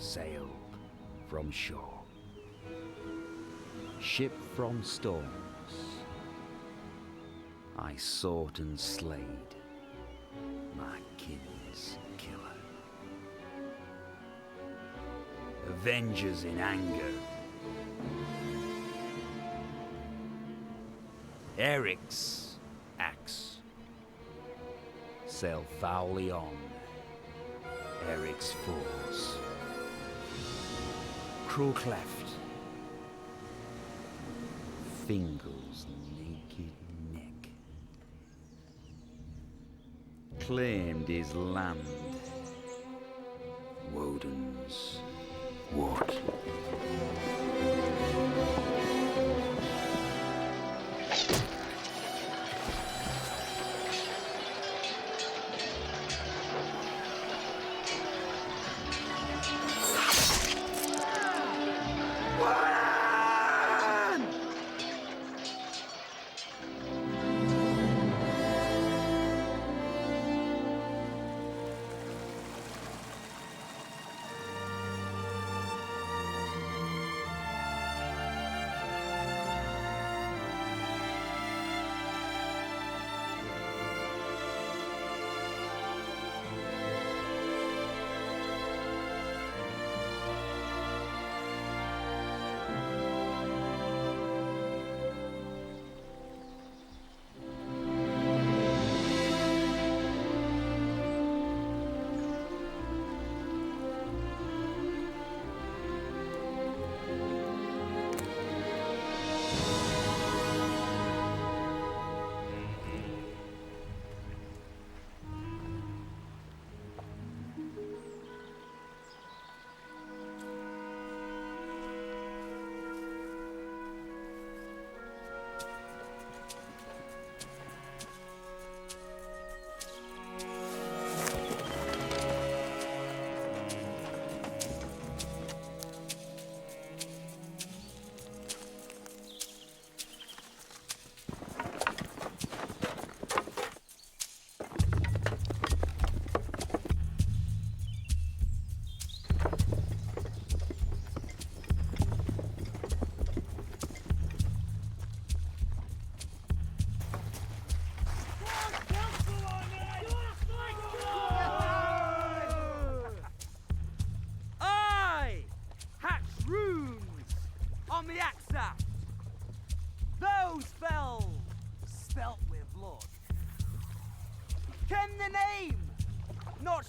sailed from shore. Ship from storms, I sought and slayed my kin's killer. Avengers in anger, Eric's axe sailed foully on Eric's force. Cruel cleft, Fingal's naked neck, claimed his land, Woden's ward.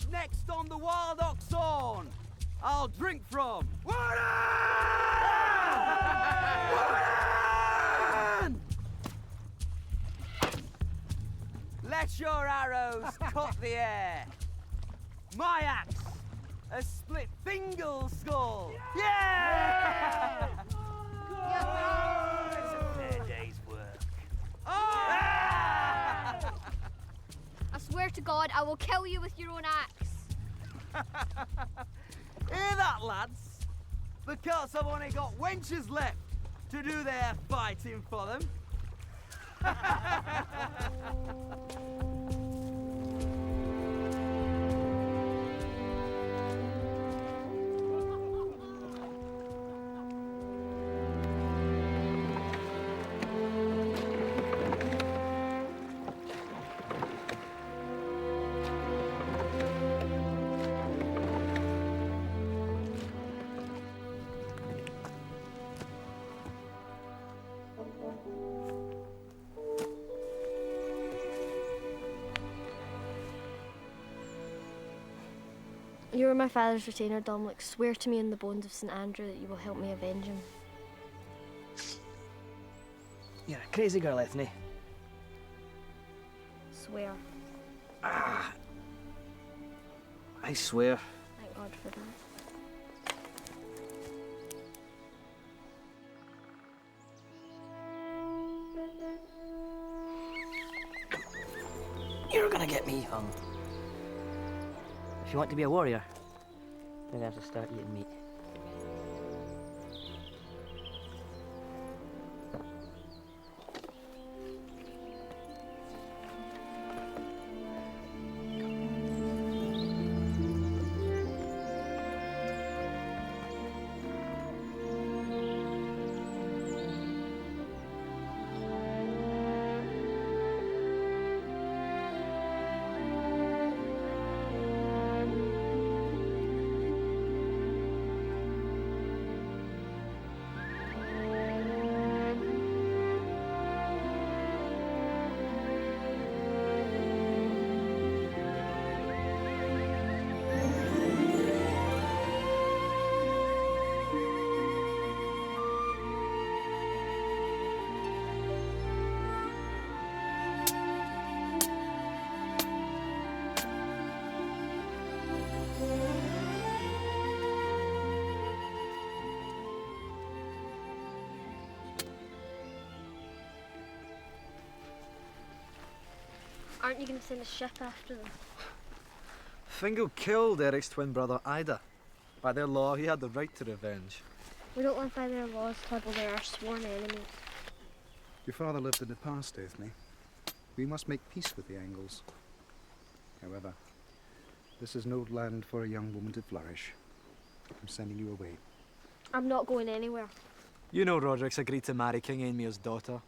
Next on the wild oxhorn, I'll drink from. Warden! Warden! Let your arrows cut the air. My axe has split Fingal's skull. Yeah! It's a fair day's work. I swear to God, I will kill you with your own axe. Hear that, lads? The Celts have only got wenches left to do their fighting for them. You are my father's retainer, Dominic. Swear to me in the bones of St. Andrew that you will help me avenge him. You're a crazy girl, Ethne. Swear. Ah. I swear. Thank God for that. You're gonna get me hung. If you want to be a warrior, you're gonna have to start eating meat. Aren't you going to send a ship after them? Fingal killed Eric's twin brother Ida. By their law, he had the right to revenge. We don't live by their laws, Tuttle. They are sworn enemies. Your father lived in the past, Ethne. We must make peace with the Angles. However, this is no land for a young woman to flourish. I'm sending you away. I'm not going anywhere. You know Roderick's agreed to marry King Aenmir's daughter.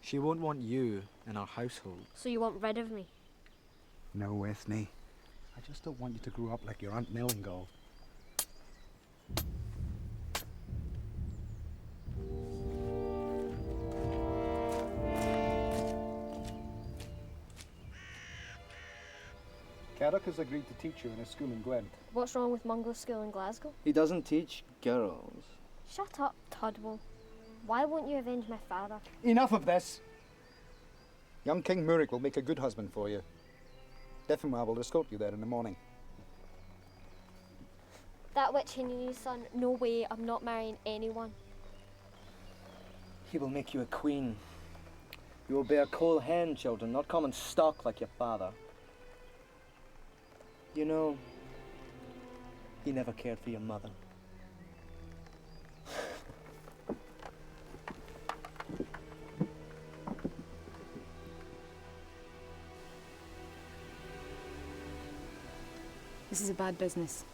She won't want you in our household. So you want rid of me? No, Ethne. I just don't want you to grow up like your Aunt Mellingal. Carrick has agreed to teach you in a school in Gwent. What's wrong with Mungo School in Glasgow? He doesn't teach girls. Shut up, Tudwell. Why won't you avenge my father? Enough of this! Young King Murik will make a good husband for you. Deffinwa will escort you there in the morning. That witch Hinuni's son, no way, I'm not marrying anyone. He will make you a queen. You will bear coal hen children, not common stock like your father. You know, he never cared for your mother. This is a bad business.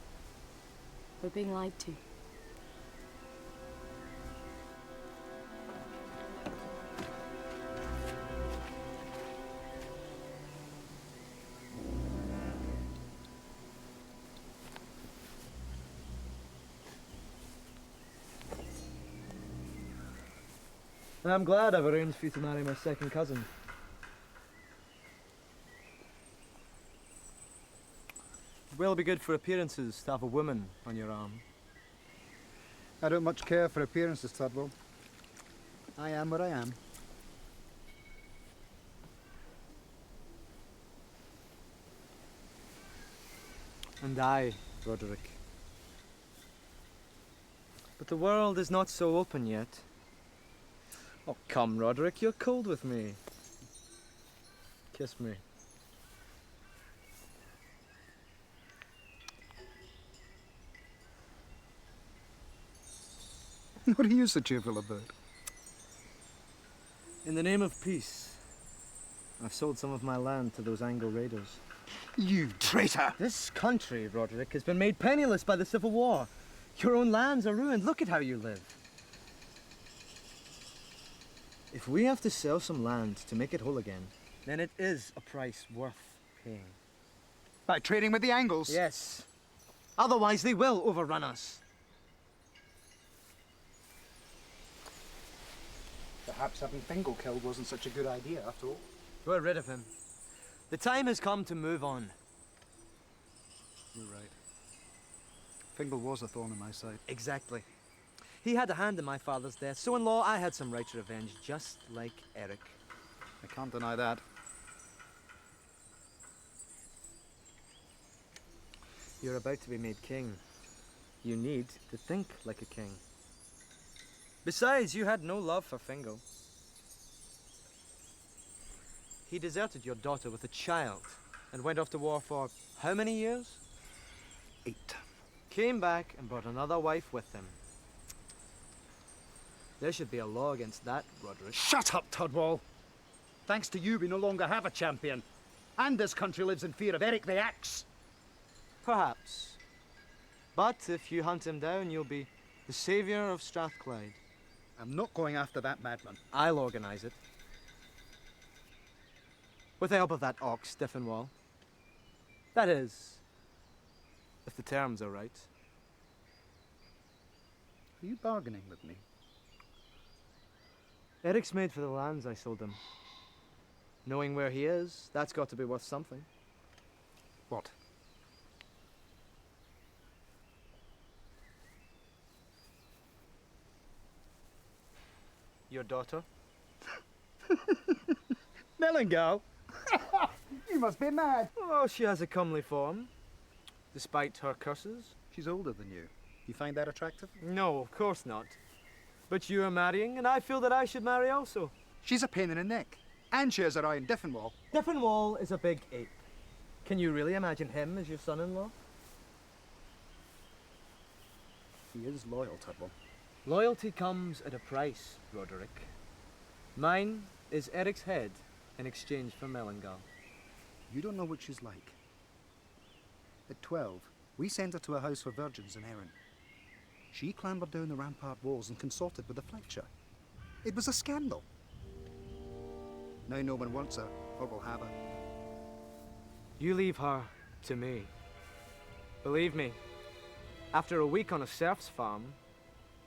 We're being lied to. I'm glad I've arranged for you to marry my second cousin. It will be good for appearances to have a woman on your arm. I don't much care for appearances, Tudwell. I am what I am. And I, Roderick. But the world is not so open yet. Oh, come, Roderick, you're cold with me. Kiss me. What are you so cheerful about? In the name of peace, I've sold some of my land to those Angle raiders. You traitor! This country, Roderick, has been made penniless by the Civil War. Your own lands are ruined. Look at how you live. If we have to sell some land to make it whole again, then it is a price worth paying. By trading with the Angles? Yes. Otherwise, they will overrun us. Perhaps having Fingal killed wasn't such a good idea after all. We're rid of him. The time has come to move on. You're right. Fingal was a thorn in my side. Exactly. He had a hand in my father's death, so in law I had some right to revenge, just like Eric. I can't deny that. You're about to be made king. You need to think like a king. Besides, you had no love for Fingal. He deserted your daughter with a child and went off to war for how many years? 8. Came back and brought another wife with him. There should be a law against that, Roderick. Shut up, Tudwell! Thanks to you, we no longer have a champion. And this country lives in fear of Eric the Axe. Perhaps. But if you hunt him down, you'll be the saviour of Strathclyde. I'm not going after that madman. I'll organise it. With the help of that ox, Diffinwall. That is, if the terms are right. Are you bargaining with me? Eric's made for the lands I sold him. Knowing where he is, that's got to be worth something. What? Your daughter? Mellingal? You must be mad. Oh, she has a comely form, despite her curses. She's older than you. You find that attractive? No, of course not. But you are marrying, and I feel that I should marry also. She's a pain in the neck. And shares her eye in Diffinwall. Diffinwall is a big ape. Can you really imagine him as your son-in-law? He is loyal, Tubble. Loyalty comes at a price, Roderick. Mine is Eric's head in exchange for Mellingal. You don't know what she's like. At 12, we sent her to a house for virgins in Erin. She clambered down the rampart walls and consorted with the Fletcher. It was a scandal. Now no one wants her, or will have her. You leave her to me. Believe me, after a week on a serf's farm,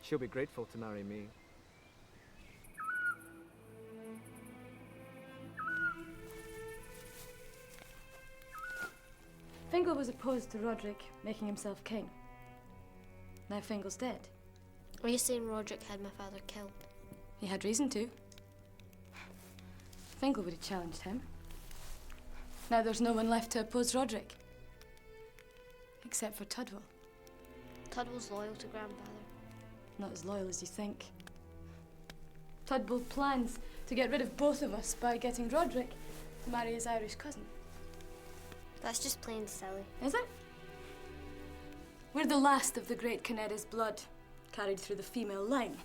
she'll be grateful to marry me. Fingal was opposed to Roderick making himself king. Now Fingal's dead. Are you saying Roderick had my father killed? He had reason to. Fingal would have challenged him. Now there's no one left to oppose Roderick. Except for Tudwell. Tudwell's loyal to grandfather. Not as loyal as you think. Tudwell plans to get rid of both of us by getting Roderick to marry his Irish cousin. That's just plain silly. Is it? We're the last of the great Canada's blood, carried through the female line.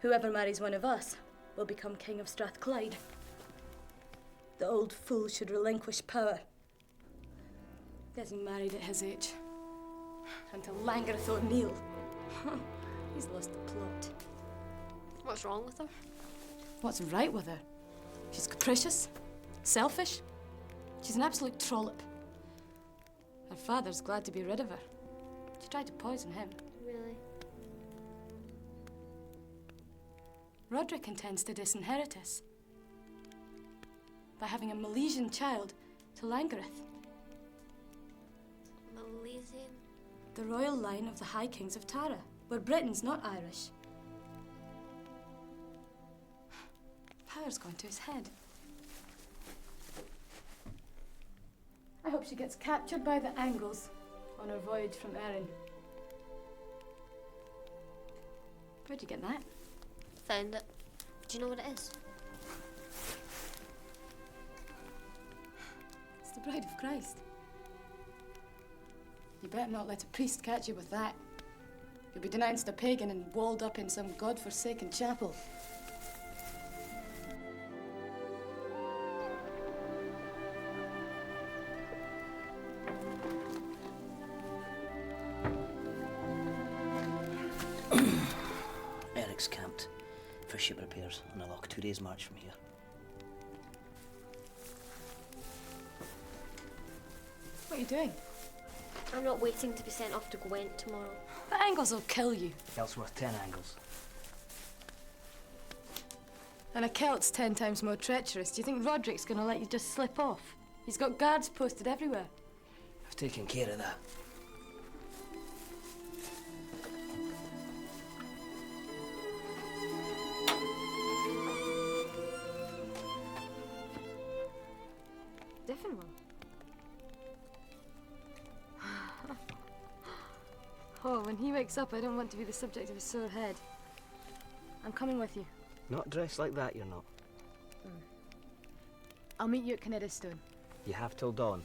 Whoever marries one of us will become King of Strathclyde. The old fool should relinquish power. Getting married at his age. And to Langworth O'Neill. He's lost the plot. What's wrong with her? What's right with her? She's capricious, selfish. She's an absolute trollop. Her father's glad to be rid of her. She tried to poison him. Really? Roderick intends to disinherit us by having a Milesian child to Langworth, Milesian? the royal line of the High Kings of Tara. We're Britons, not Irish. Power's going to his head. I hope she gets captured by the Angles on her voyage from Erin. Where'd you get that? Found it. Do you know what it is? It's the Bride of Christ. You better not let a priest catch you with that. You'll be denounced a pagan and walled up in some god-forsaken chapel. Eric's camped for ship repairs on a loch 2 days' march from here. What are you doing? I'm not waiting to be sent off to Gwent tomorrow. The Angles will kill you. Kelt's worth 10 angles. And a Celt's 10 times more treacherous. Do you think Roderick's going to let you just slip off? He's got guards posted everywhere. I've taken care of that. Diffinwall. Oh, when he wakes up, I don't want to be the subject of a sore head. I'm coming with you. Not dressed like that, you're not. I'll meet you at Canedistone. You have till dawn.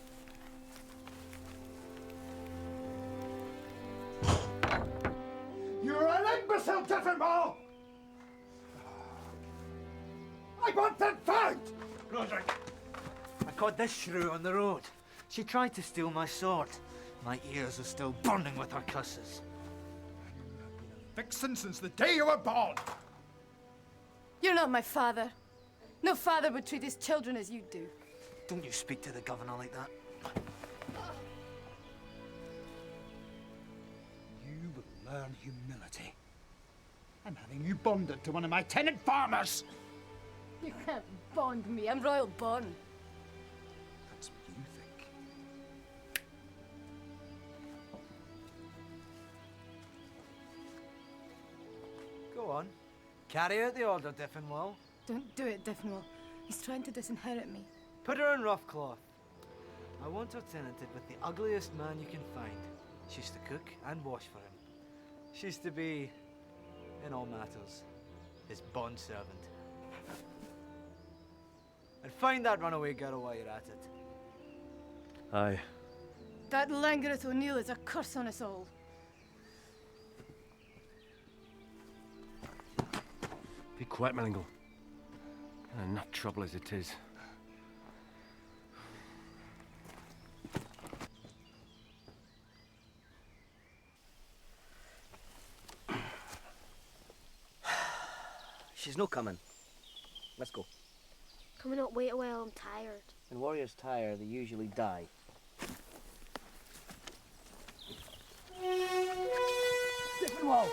You're an imbecile, Diffinwall! I want them found! Roderick, I caught this shrew on the road. She tried to steal my sword. My ears are still burning with her curses. Vixen since the day you were born! You're not my father. No father would treat his children as you do. Don't you speak to the governor like that. You will learn humility. I'm having you bonded to one of my tenant farmers! You can't bond me. I'm royal born. That's what you think. Go on. Carry out the order, Diffinwall. Don't do it, Diffinwall. He's trying to disinherit me. Put her in rough cloth. I want her tenanted with the ugliest man you can find. She's to cook and wash for him. She's to be, in all matters, his bond servant. And find that runaway girl while you're at it. Aye. That Langoreth O'Neill is a curse on us all. Be quiet, Menningle. Enough trouble as it is. She's no coming. Let's go. Can we not wait a while? I'm tired. When warriors tire, they usually die. Different wall!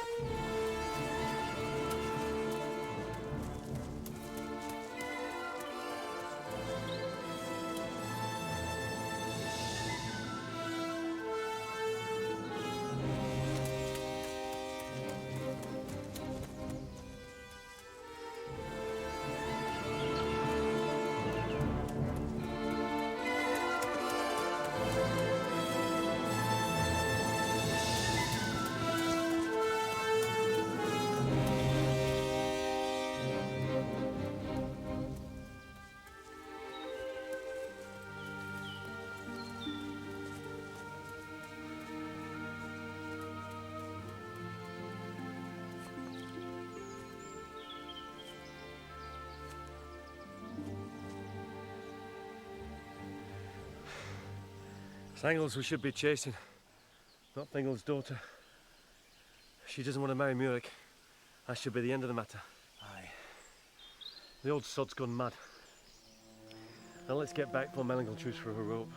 Fingal's we should be chasing, not Fingal's daughter. She doesn't want to marry Murik. That should be the end of the matter. Aye. The old sod's gone mad. Now let's get back before Menningle chews for her rope.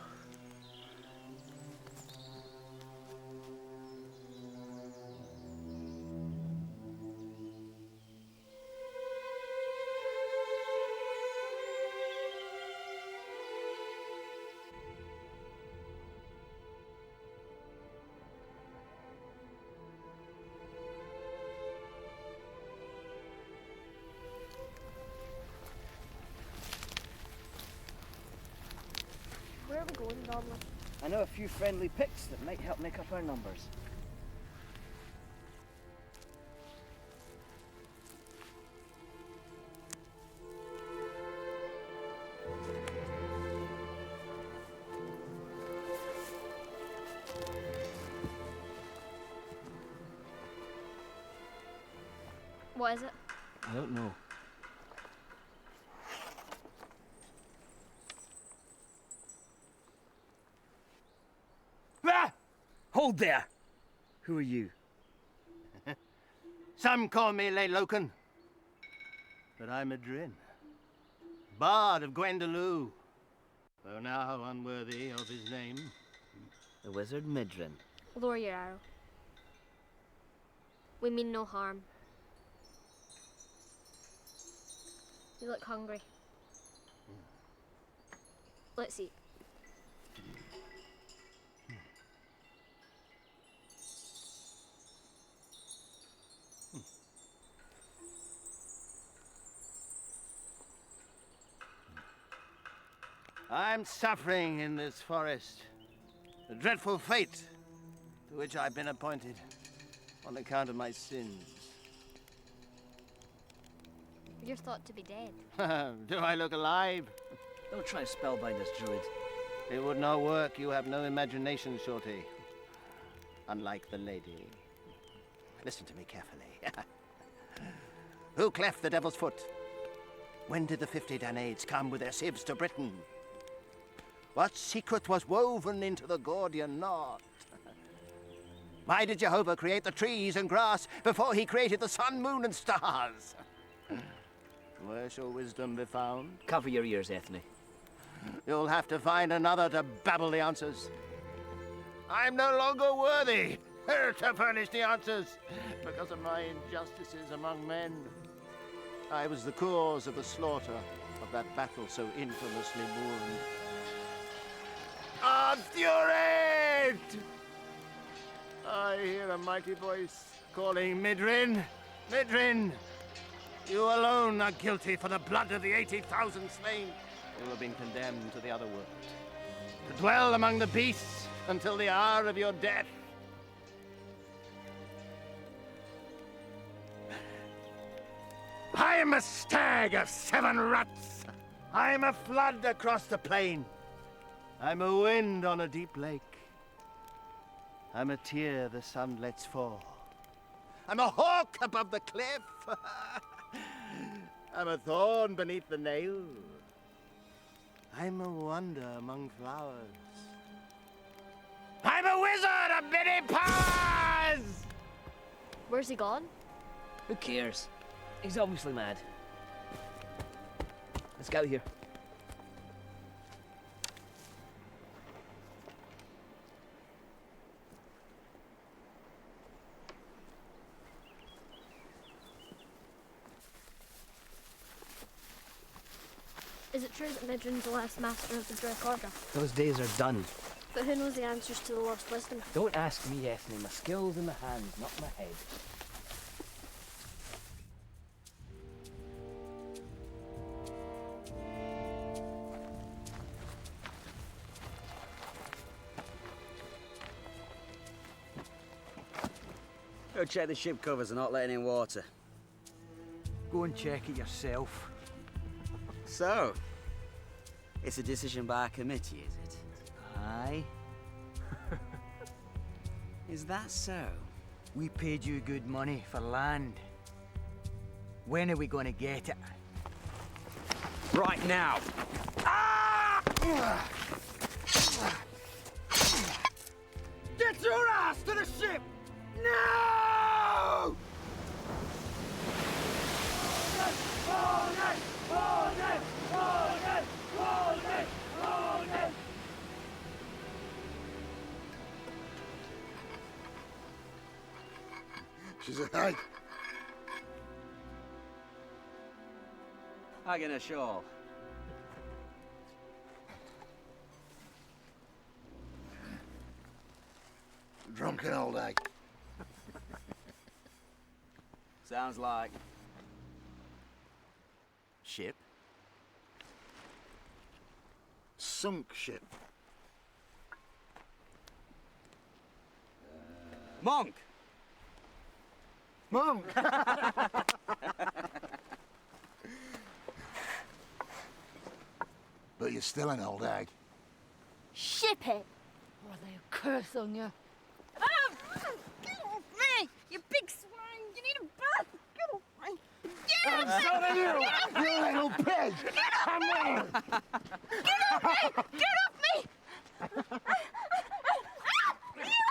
Where are we going, Robbie? I know a few friendly picks that might help make up our numbers. What is it? I don't know. Ah! Hold there! Who are you? Some call me Lay Loken, but I'm a Drin. Bard of Gwendoloo, though now unworthy of his name. The wizard Midrin. Lower your arrow. We mean no harm. You look hungry. Let's eat. I'm suffering in this forest. A dreadful fate to which I've been appointed on account of my sins. You're thought to be dead. Do I look alive? Don't try to spellbind us, druid. It would not work. You have no imagination, Shorty. Unlike the lady. Listen to me carefully. Who cleft the devil's foot? When did the 50 Danaids come with their sieves to Britain? What secret was woven into the Gordian knot? Why did Jehovah create the trees and grass before he created the sun, moon, and stars? Where shall wisdom be found? Cover your ears, Ethne. You'll have to find another to babble the answers. I'm no longer worthy to furnish the answers because of my injustices among men. I was the cause of the slaughter of that battle so infamously mourned. Obdurate! I hear a mighty voice calling Midrin. Midrin! You alone are guilty for the blood of the 80,000 slain who have been condemned to the other world. To dwell among the beasts until the hour of your death. I am a stag of 7 ruts. I'm a flood across the plain. I'm a wind on a deep lake. I'm a tear the sun lets fall. I'm a hawk above the cliff. I'm a thorn beneath the nail. I'm a wonder among flowers. I'm a wizard of many powers! Where's he gone? Who cares? He's obviously mad. Let's get out of here. Is it true that Midrin's the last master of the Drake Order? Those days are done. But who knows the answers to the lost wisdom? Don't ask me, Ethne. My skill's in my hands, not my head. Go check the ship covers and not letting in water. Go and check it yourself. So, it's a decision by a committee, is it? Aye. Is that so? We paid you good money for land. When are we going to get it? Right now! Get your ass to the ship! No! She's a hag. Hag in a shawl. Drunken old hag. Sounds like... Ship? Sunk ship. Monk! Monk! But you're still an old hag. Ship it! Or they curse on you. Oh! Get off me! You big swine! You need a bath! Get off me! Get off me! So do you! You little pig! Get off me! Get off me! Get off me! You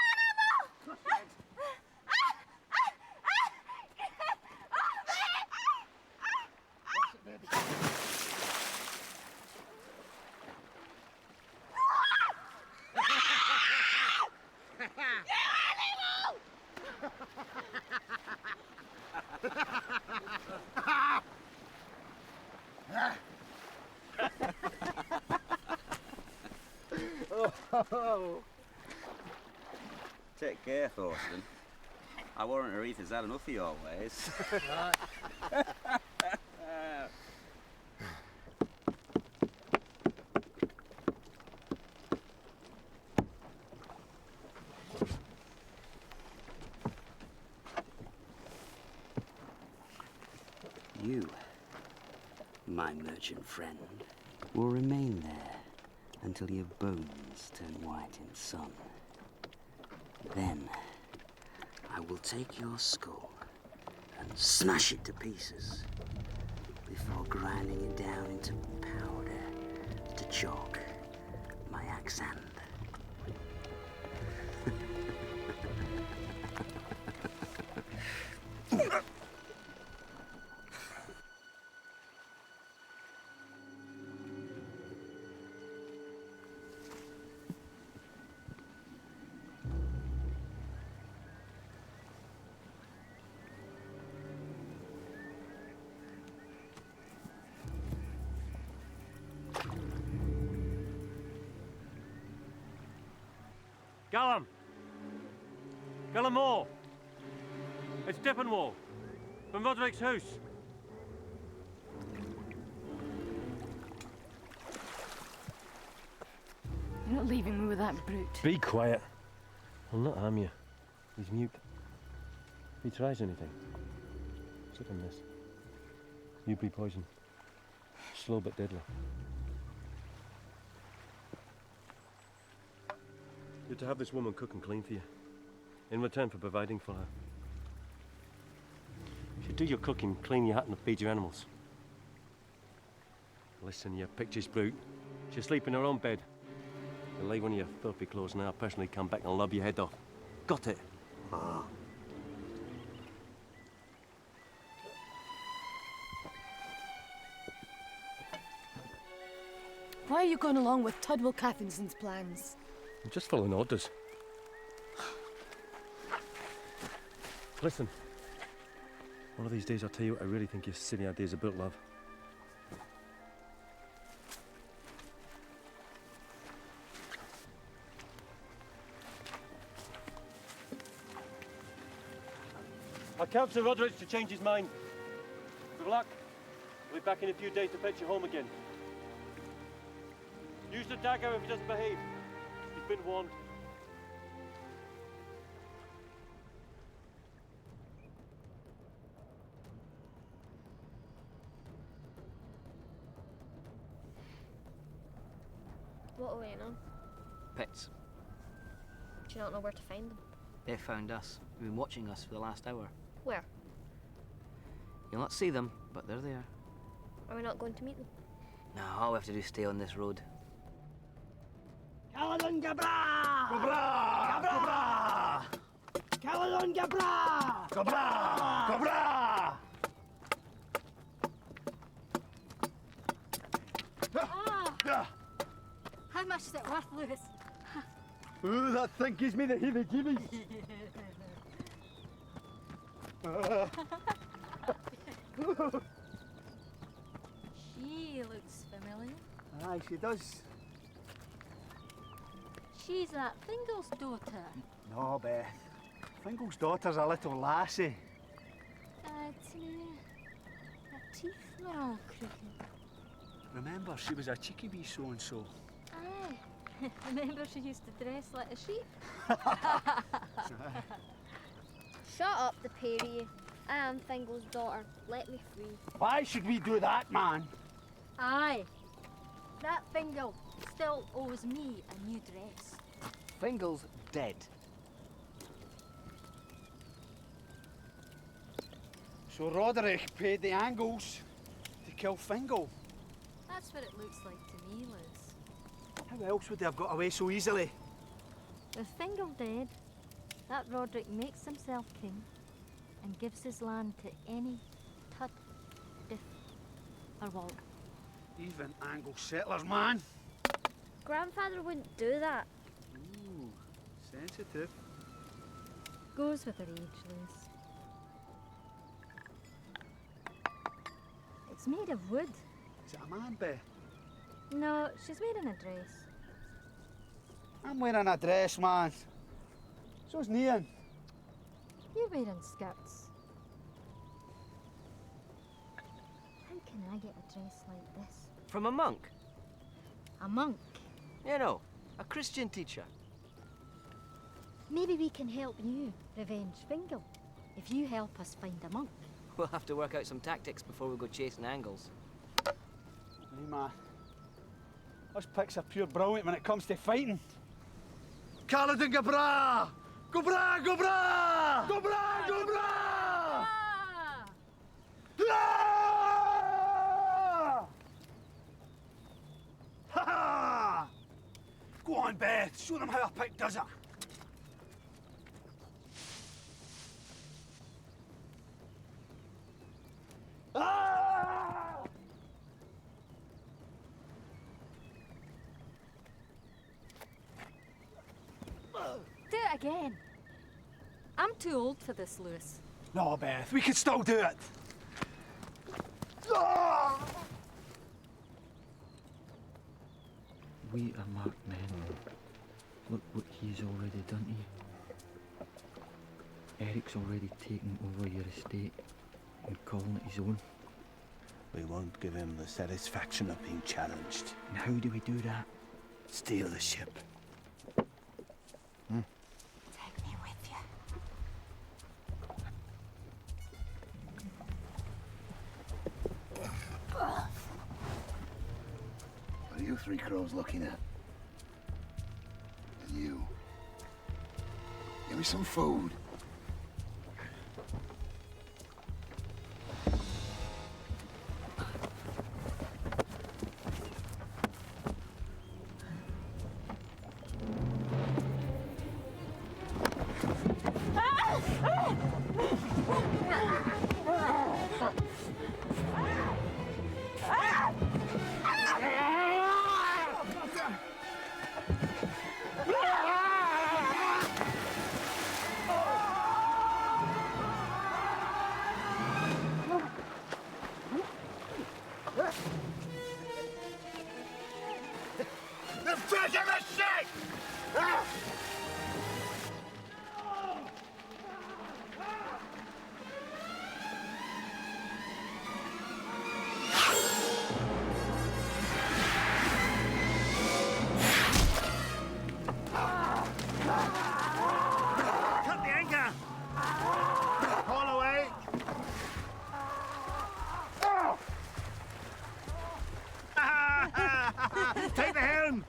animal! Take care, Thorsten. I warrant Aretha's had enough of your ways. You, my merchant friend, will remain there until your bones turn white in sun. Then, I will take your skull and smash it to pieces before grinding it down into powder to chalk my axe hand. Callum! Callum Moore! It's Dippenwall, from Roderick's house. You're not leaving me with that brute. Be quiet. I'll not harm you. He's mute. If he tries anything, suck on this. You be poison. slow but deadly. You're to have this woman cook and clean for you, in return for providing for her. She'll do your cooking, clean your hut and feed your animals. Listen, you picture's brute. She'll sleep in her own bed. You'll lay one of your filthy clothes and I'll personally come back and lob your head off. Got it? Why are you going along with Tudwell Cathinson's plans? I'm just following orders. Listen. One of these days I'll tell you what I really think your silly ideas about love. I counsel Roderick to change his mind. Good luck. We'll be back in a few days to fetch you home again. Use the dagger if he doesn't behave. He's been warned. What are we waiting on? Pits. Do you not know where to find them? They found us. They've been watching us for the last hour. Where? You'll not see them, but they're there. Are we not going to meet them? No, all we have to do is stay on this road. Caledon Gabra! Gabra! Gabra! Caledon Gabra! Gabra! Gabra! How much is it worth, Lewis? Ooh, that thing gives me the heebie-jeebies. She looks familiar. Aye, she does. She's that Fingal's daughter. No, Beth. Fingal's daughter's a little lassie. Ethne. Her teeth were all crooked. Remember, she was a cheeky wee so-and-so. Aye. Remember she used to dress like a sheep? Shut up, the pair of you. I am Fingal's daughter. Let me free. Why should we do that, man? Aye. That Fingal still owes me a new dress. Fingal's dead. So Roderick paid the Angles to kill Fingal. That's what it looks like to me, Liz. How else would they have got away so easily? With Fingal dead, that Roderick makes himself king and gives his land to any Tud, Diff, or Wall. Even Angle settlers, man. Grandfather wouldn't do that. Ooh, sensitive. Goes with her age, Liz. It's made of wood. Is it a man, Beth? No, she's wearing a dress. I'm wearing a dress, man. So's Nian. You're wearing skirts. How can I get a dress like this? From a monk? A monk? You know, a Christian teacher. Maybe we can help you revenge Fingal if you help us find a monk. We'll have to work out some tactics before we go chasing Angles. Hey, man. Us picks are pure brilliant when it comes to fighting. Caledon Gabra! Gobra! Gobra! Gobra! Gobra! Ha ha! Go on, Beth. Show them how a pick does it. Ah! Do it again. I'm too old for this, Lewis. No, Beth, we can still do it. Ah! We are marked men. Look what he's already done to you. Eric's already taken over your estate and calling it his own. We won't give him the satisfaction of being challenged. And how do we do that? Steal the ship. Take me with you. Three Crows looking at. And you. Give me some food. Take the helm!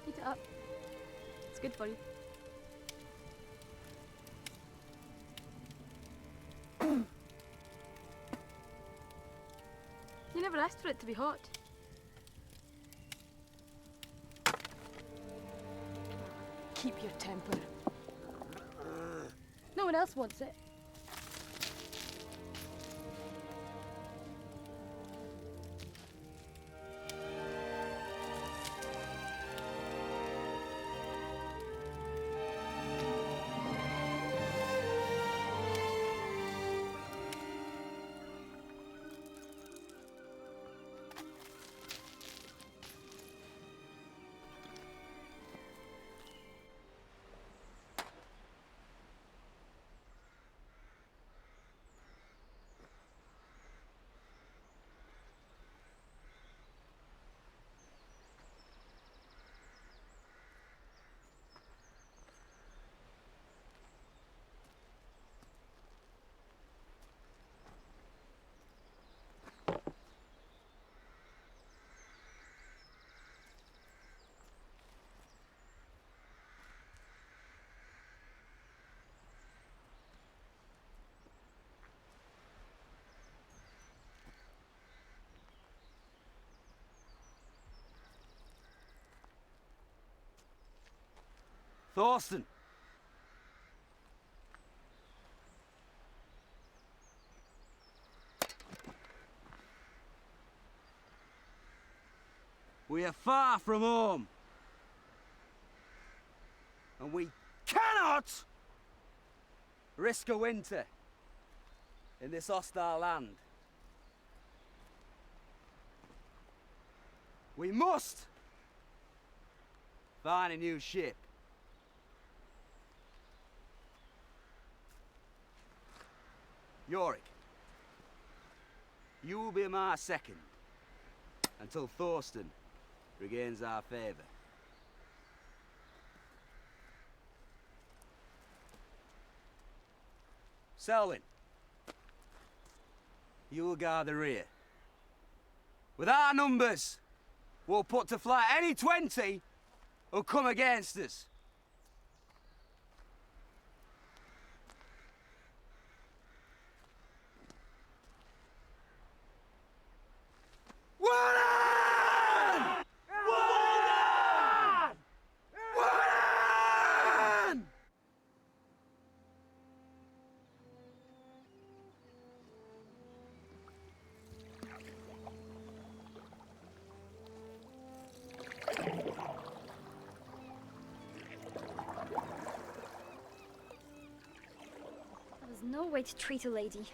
Heat it up. It's good for you. You never asked for it to be hot. Keep your temper. No one else wants it. Thorsten! We are far from home. And we cannot risk a winter in this hostile land. We must find a new ship. Yorick, you will be my second until Thorsten regains our favour. Selwyn, you will guard the rear. With our numbers, we'll put to flight any 20 who come against us. Warren! Warren! Warren! There's no way to treat a lady.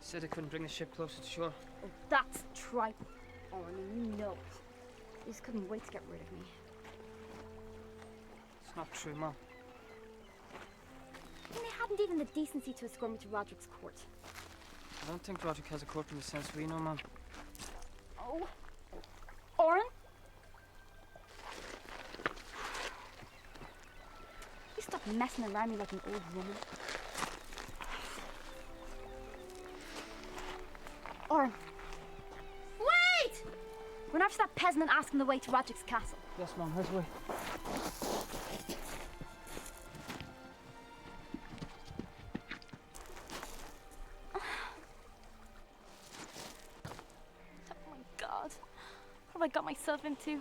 Said I couldn't bring the ship closer to shore. Oh, that's tripe. Oh, I mean, you know it. You just couldn't wait to get rid of me. It's not true, Mom. And they hadn't even the decency to escort me to Roderick's court. I don't think Roderick has a court in the sense we know, Mom. Oh. Oren? You stop messing around me like an old woman. Oren. Wait! Run after that peasant and ask him the way to Roderick's castle. Yes, Mom, where's the way? Oh my God. What have I got myself into?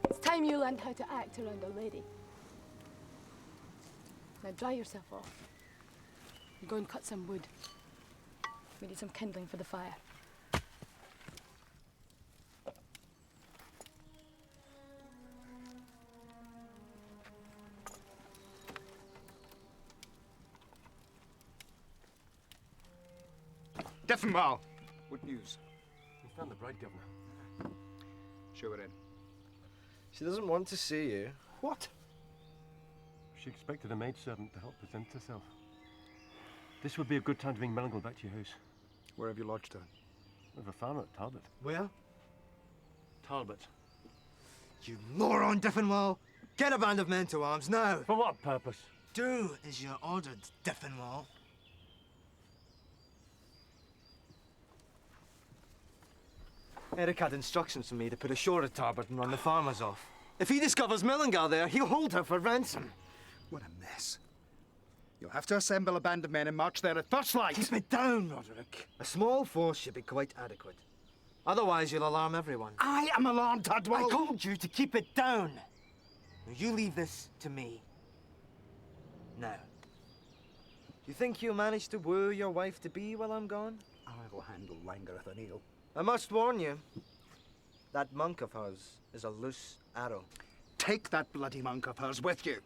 It's time you learned how to act around a lady. Now dry yourself off. And go and cut some wood. We need some kindling for the fire. Diffenwall! What news? We found the bride, Governor. Show her in. She doesn't want to see you. What? She expected a maidservant to help present herself. This would be a good time to bring Mellingle back to your house. Where have you lodged her? With a farmer at Talbot. Where? Talbot. You moron, Diffenwall! Get a band of men to arms now! For what purpose? Do as you're ordered, Diffenwall. Eric had instructions from me to put ashore at Talbot and run the farmers off. If he discovers Mellingal there, he'll hold her for ransom. What a mess. You'll have to assemble a band of men and march there at first light. Keep it down, Roderick. A small force should be quite adequate. Otherwise, you'll alarm everyone. I am alarmed, Tudwell. I told you to keep it down. Now, you leave this to me. Now, you think you'll manage to woo your wife-to-be while I'm gone? I'll handle Langareth O'Neill. I must warn you, that monk of hers is a loose arrow. Take that bloody monk of hers with you.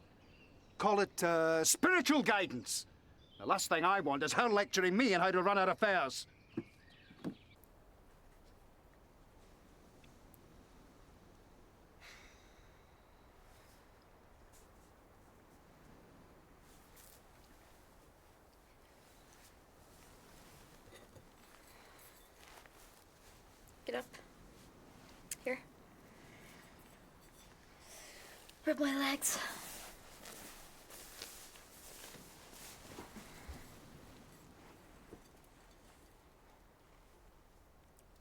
Call it spiritual guidance. The last thing I want is her lecturing me on how to run our affairs. Get up. Here. Rub my legs.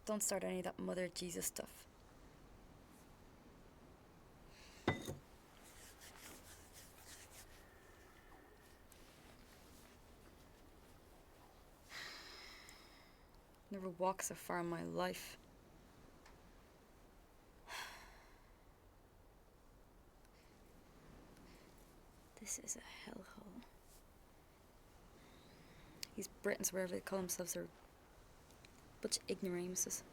Don't start any of that Mother Jesus stuff. Never walked so far in my life. This is a hellhole. These Britons, wherever they call themselves, are a bunch of ignoramuses.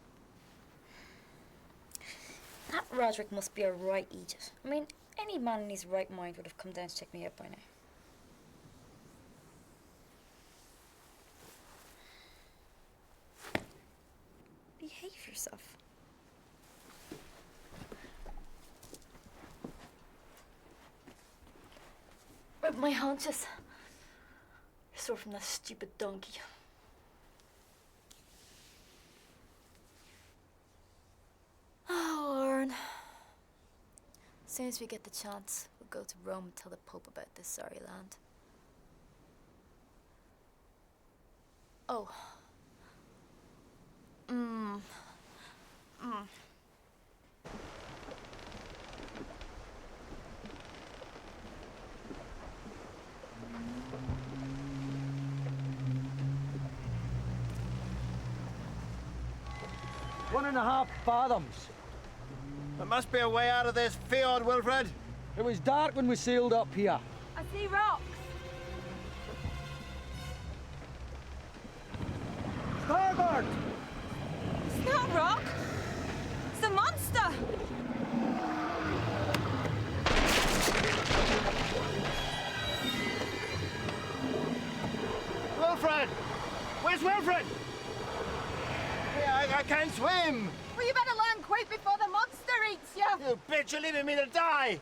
That Roderick must be a right idiot. I mean, any man in his right mind would have come down to check me out by now. Behave yourself. Rub my haunches. You're sore from that stupid donkey. Oh, Lord. As soon as we get the chance, we'll go to Rome and tell the Pope about this sorry land. Oh. One and a half fathoms. There must be a way out of this fjord, Wilfred. It was dark when we sailed up here. I see rocks. Starboard! It's not a rock. It's a monster. Wilfred! Where's Wilfred? I can't swim! Well, you better learn quick before the monster eats you. You bitch, you're leaving me to die!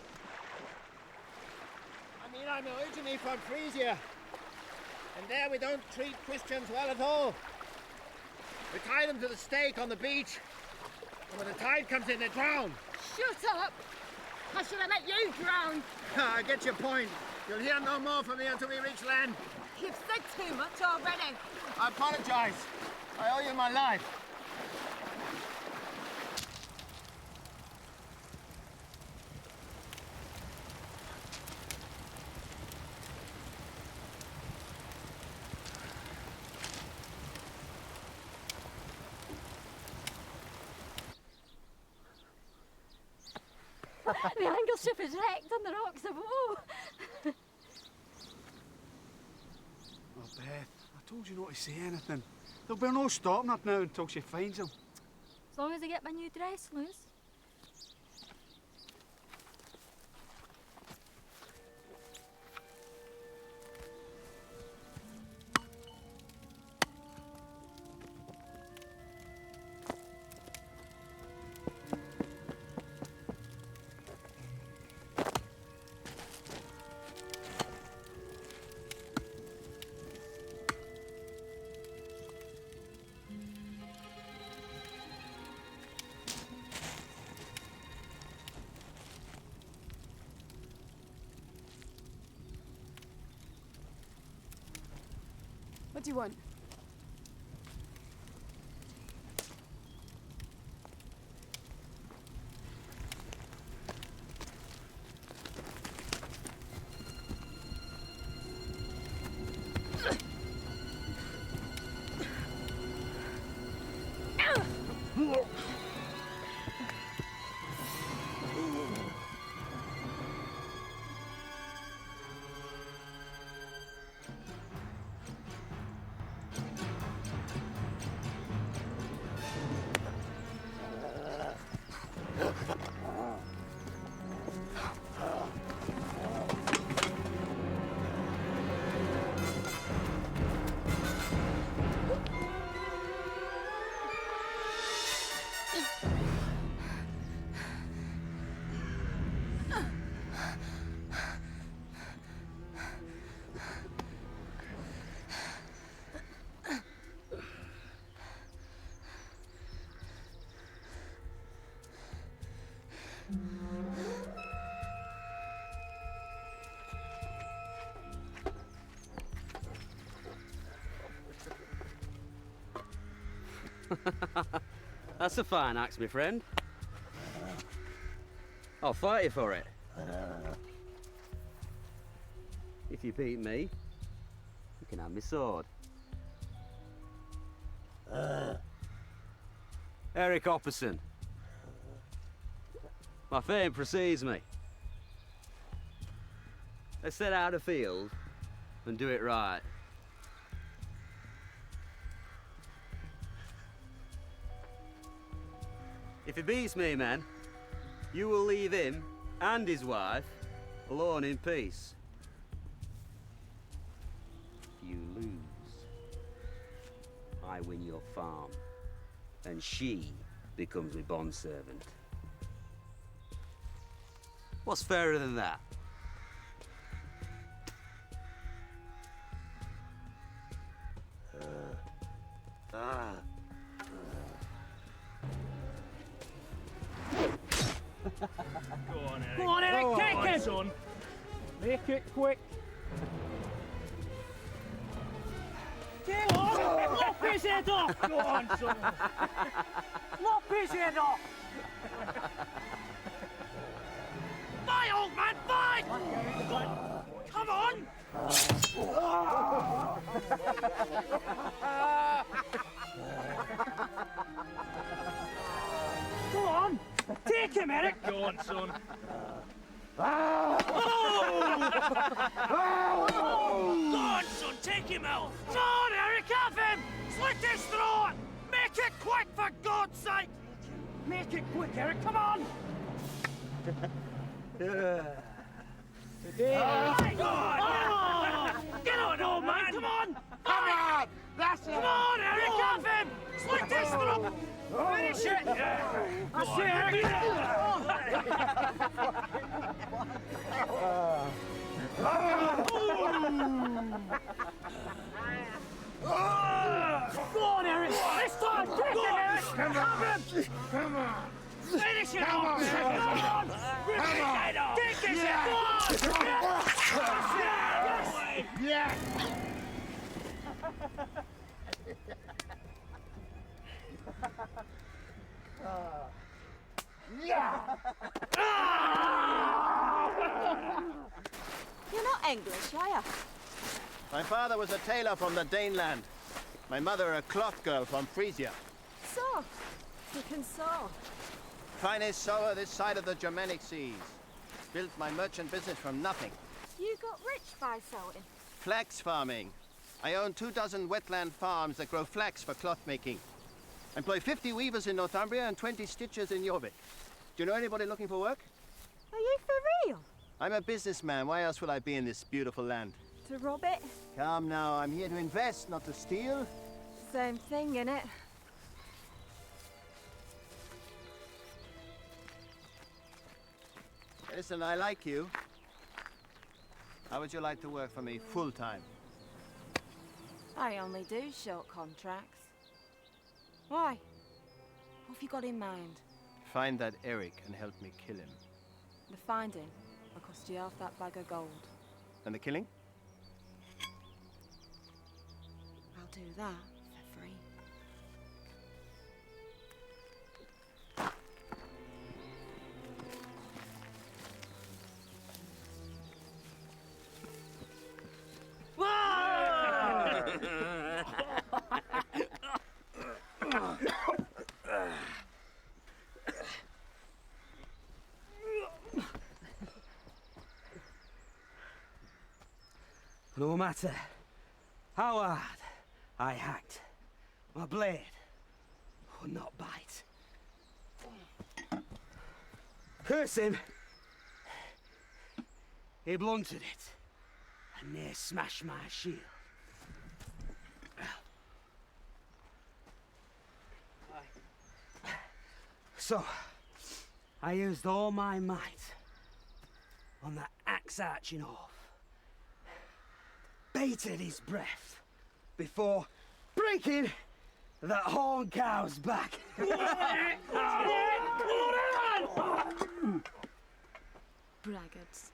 I mean, I'm originally from Frisia. And there we don't treat Christians well at all. We tie them to the stake on the beach. And when the tide comes in, they drown. Shut up. How should I let you drown? I get your point. You'll hear no more from me until we reach land. You've said too much already. I apologize. I owe you my life. The angle ship is wrecked on the rocks of Woe. Oh, Beth, I told you not to say anything. There'll be no stopping her now until she finds him. As long as I get my new dress loose. What do you want? That's a fine axe, my friend. I'll fight you for it. If you beat me, you can have my sword. Eric Opperson. My fame precedes me. Let's set out afield and do it right. If it beats me, men, you will leave him and his wife alone in peace. If you lose, I win your farm, and she becomes my bondservant. What's fairer than that? Go on, Eric. Go on, Eric, Go take on, him! son. Make it quick. Take Lop his head off! Go on, son. Lop his head off! Fight, old man, fight! Come on! Go on! Take him, Eric! Go on, son. Go on, son, take him out! Go on, Eric, have him! Slit his throat! Make it quick, for God's sake! Make it quick, Eric, come on! Today... Get on, old man, come on! Come on! That's it! Come on, Eric, have him! Slit his throat! Finish it! That's it, Eric! Go on, Eric! This time! Take him, Eric! Have him! Come on. Finish it Come off! on. Come on! Rip his head off! Take his head! Go on! Yeah. You're not English, are you? My father was a tailor from the Daneland. My mother a cloth girl from Frisia. So, you can sew. Finest sewer this side of the Germanic seas. Built my merchant business from nothing. You got rich by sewing. Flax farming. I own 24 wetland farms that grow flax for cloth making. I employ 50 weavers in Northumbria and 20 stitchers in Jorvik. Do you know anybody looking for work? Are you for real? I'm a businessman. Why else would I be in this beautiful land? To rob it? Come now, I'm here to invest, not to steal. Same thing, innit? Listen, I like you. How would you like to work for me full-time? I only do short contracts. Why? What have you got in mind? Find that Eric and help me kill him. The finding will cost you half that bag of gold. And the killing? I'll do that for free. No matter how hard I hacked, my blade would not bite. Curse him! He blunted it and near smashed my shield. So, I used all my might on that axe arching off. Baited his breath before breaking that horn cow's back. Braggarts.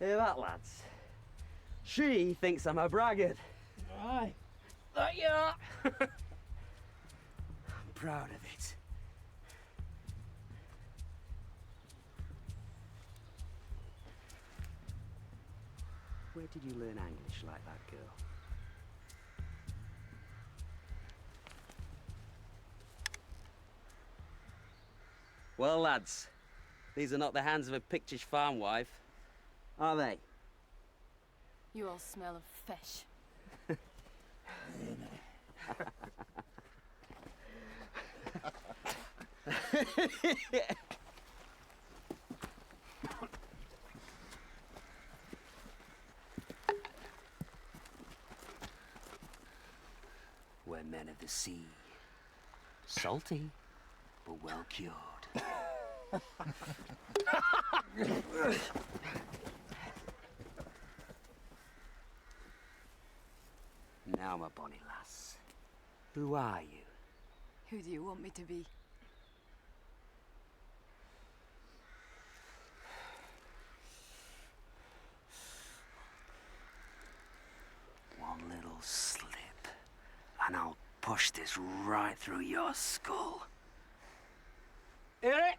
Hear that, lads? She thinks I'm a braggart. Aye. That you are. I'm proud of it. Where did you learn English like that, girl? Well, lads, these are not the hands of a pictish farm wife, are they? You all smell of fish. We're men of the sea. Salty, but well cured. Now, my bonny lass, who are you? Who do you want me to be? One little slip, and I'll push this right through your skull. Eric!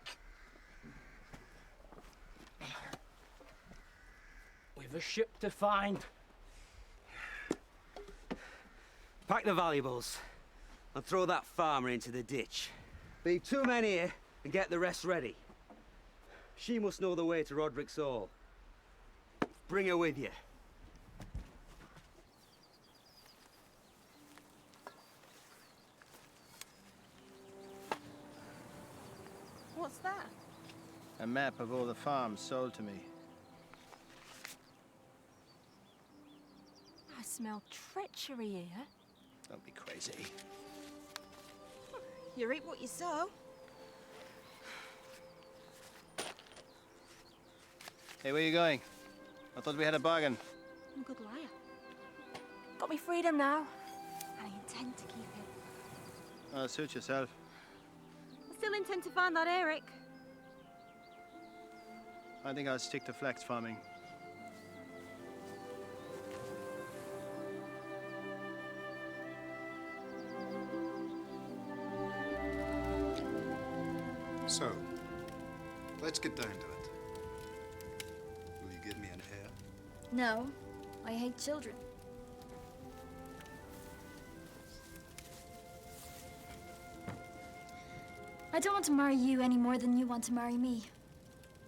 We've a ship to find. Pack the valuables and throw that farmer into the ditch. Leave 2 men here and get the rest ready. She must know the way to Roderick's Hall. Bring her with you. What's that? A map of all the farms sold to me. I smell treachery here. Don't be crazy. You reap what you sow. Hey, where are you going? I thought we had a bargain. I'm a good liar. Got me freedom now, and I intend to keep it. Oh, suit yourself. I still intend to find that Eric. I think I'll stick to flax farming. So, let's get down to it. Will you give me an heir? No, I hate children. I don't want to marry you any more than you want to marry me.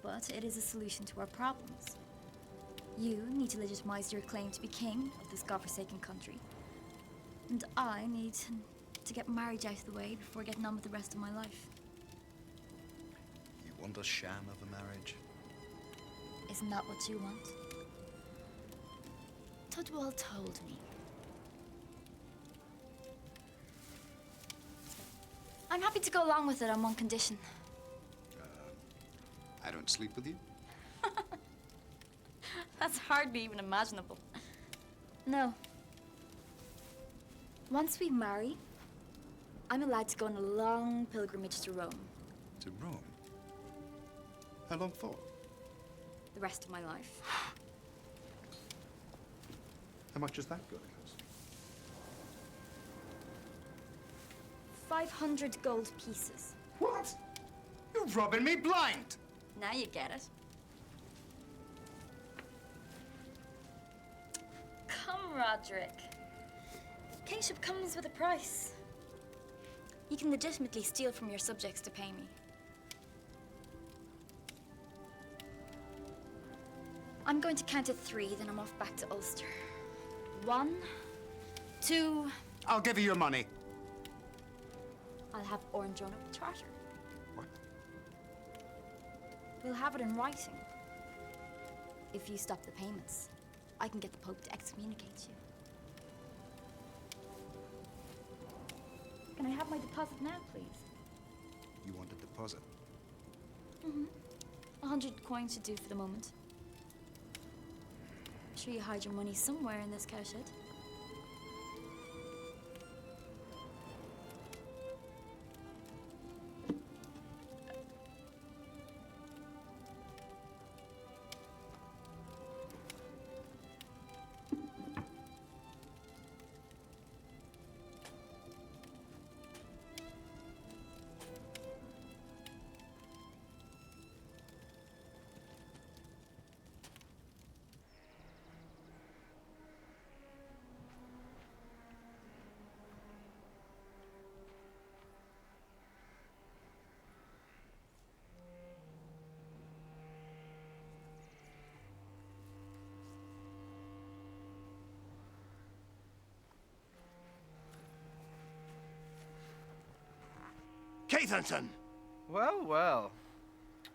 But it is a solution to our problems. You need to legitimize your claim to be king of this godforsaken country. And I need to get married out of the way before getting on with the rest of my life. You want a sham of a marriage? Isn't that what you want? Tudwell told me. I'm happy to go along with it on one condition. I don't sleep with you? That's hardly even imaginable. No. Once we marry, I'm allowed to go on a long pilgrimage to Rome. To Rome? How long for? The rest of my life. How much is that going to cost? 500 gold pieces. What? You're robbing me blind! Now you get it. Come, Roderick. Kingship comes with a price. You can legitimately steal from your subjects to pay me. I'm going to count to 3, then I'm off back to Ulster. 1, 2... I'll give you your money. I'll have Orange drawn up a charter. What? We'll have it in writing. If you stop the payments, I can get the Pope to excommunicate you. Can I have my deposit now, please? You want a deposit? Mm-hmm. 100 coins should do for the moment. I'm sure you hide your money somewhere in this cowshed. Catherson! Well, well.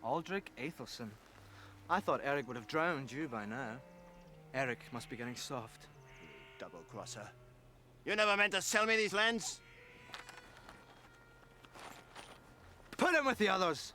Aldrich Aethelson. I thought Eric would have drowned you by now. Eric must be getting soft. Double-crosser. You never meant to sell me these lands? Put him with the others!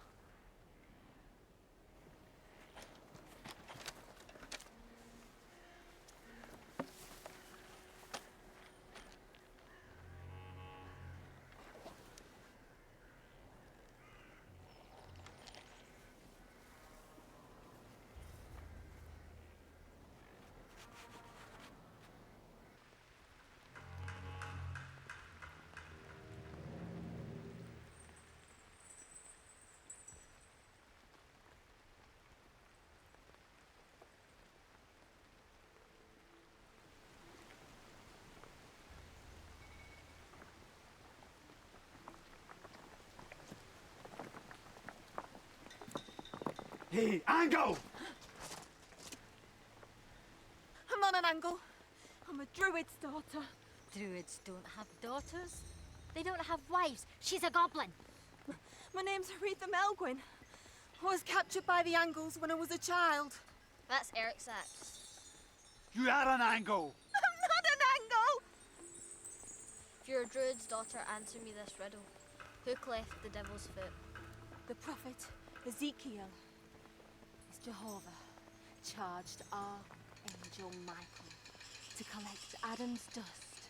Hey, Angle! I'm not an Angle. I'm a druid's daughter. Druids don't have daughters. They don't have wives. She's a goblin. My name's Aretha Melgwyn. I was captured by the Angles when I was a child. That's Eric's axe. You are an Angle! I'm not an Angle! If you're a druid's daughter, answer me this riddle. Who cleft the devil's foot? The prophet Ezekiel. Is Jehovah charged Archangel Michael to collect Adam's dust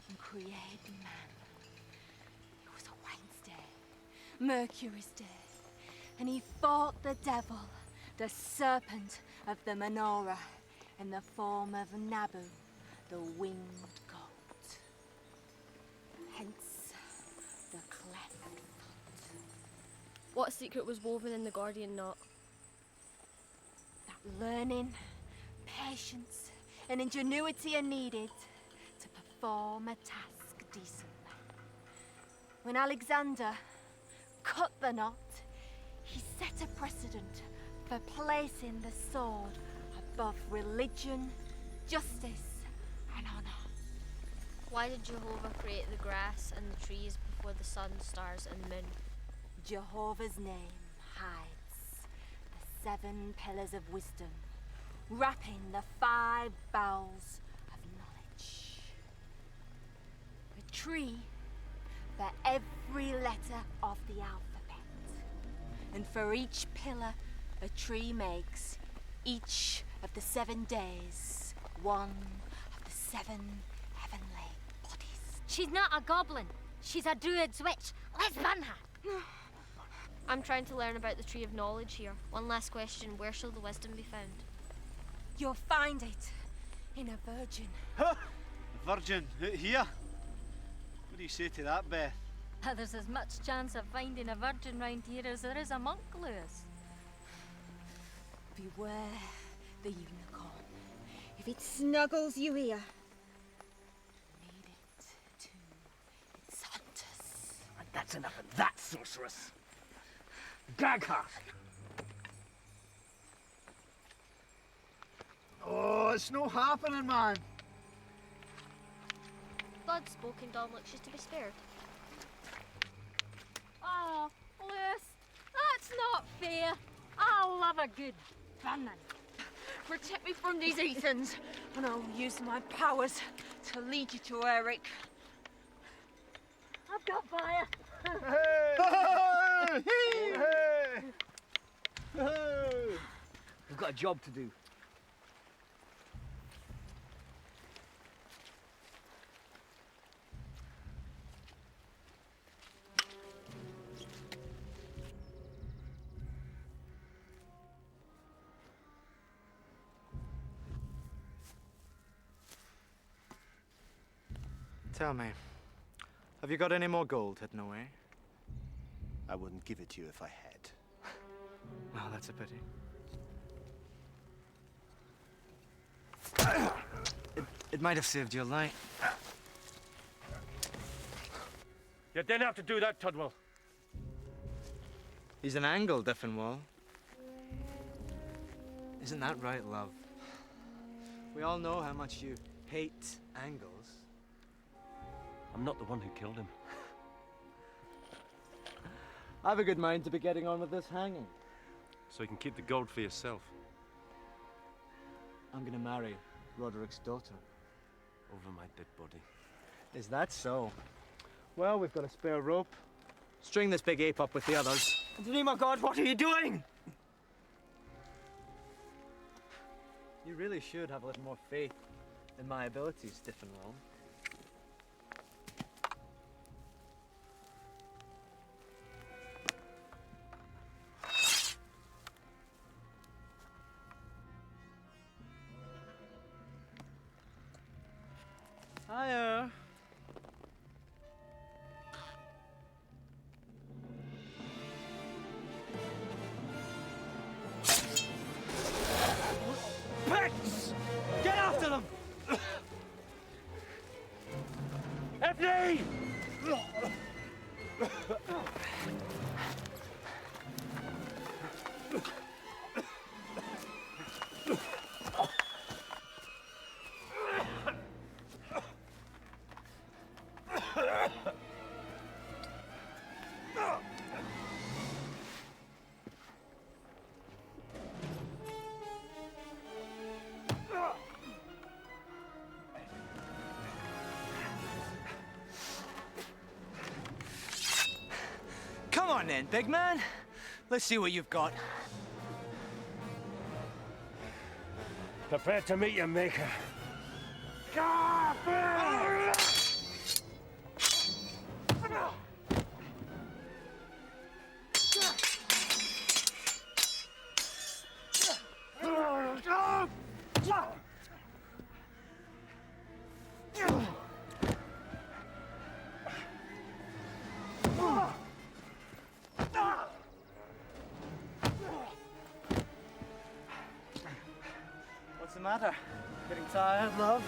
and create man. It was a Wednesday, Mercury's day, and he fought the devil, the serpent of the menorah, in the form of Nabu, the winged goat. Hence the cleft foot. What secret was woven in the Gordian knot? That learning, patience, and ingenuity are needed to perform a task decently. When Alexander cut the knot, he set a precedent for placing the sword above religion, justice, and honor. Why did Jehovah create the grass and the trees before the sun, stars, and moon? Jehovah's name hides the 7 pillars of wisdom, wrapping the 5 bowels of knowledge. A tree for every letter of the alphabet. And for each pillar, a tree makes each of the 7 days one of the 7 heavenly bodies. She's not a goblin. She's a druid's witch. Let's ban her. I'm trying to learn about the tree of knowledge here. One last question. Where shall the wisdom be found? You'll find it in a virgin. Huh? A virgin out here? What do you say to that, Beth? There's as much chance of finding a virgin round here as there is a monk, Lewis. Beware the unicorn. If it snuggles you here, lead it to its hunters. And that's enough of that, sorceress. Gag her! Oh, it's no happening, man. Blood spoken, Dominic. She's to be spared. Oh, Lewis, that's not fair. I love a good banning. Protect me from these Ethans, and I'll use my powers to lead you to Eric. I've got fire. Hey! Hey! Hey! We've got a job to do. Tell me, have you got any more gold hidden away? I wouldn't give it to you if I had. Well, that's a pity. It might have saved your life. You didn't have to do that, Tudwell. He's an angle, Diffinwall. Isn't that right, love? We all know how much you hate angles. I'm not the one who killed him. I've a good mind to be getting on with this hanging. So you can keep the gold for yourself. I'm gonna marry Roderick's daughter. Over my dead body. Is that so? Well, we've got a spare rope. String this big ape up with the others. In the name of God, what are you doing? You really should have a little more faith in my abilities, stiff and wrong. Hiya. Picks! Get after them! Ethne! Come on then, big man. Let's see what you've got. Prepare to meet your maker. What's the matter? Getting tired, love?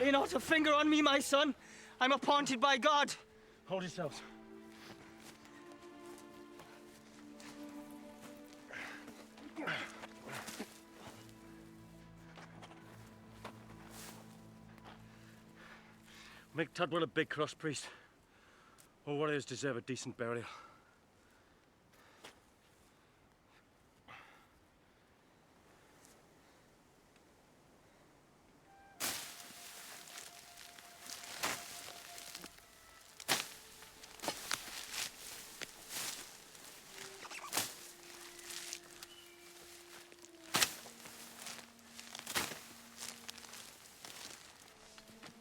Lay not a finger on me, my son. I'm appointed by God. Hold yourselves. Make Tudwell a big cross priest. All warriors deserve a decent burial.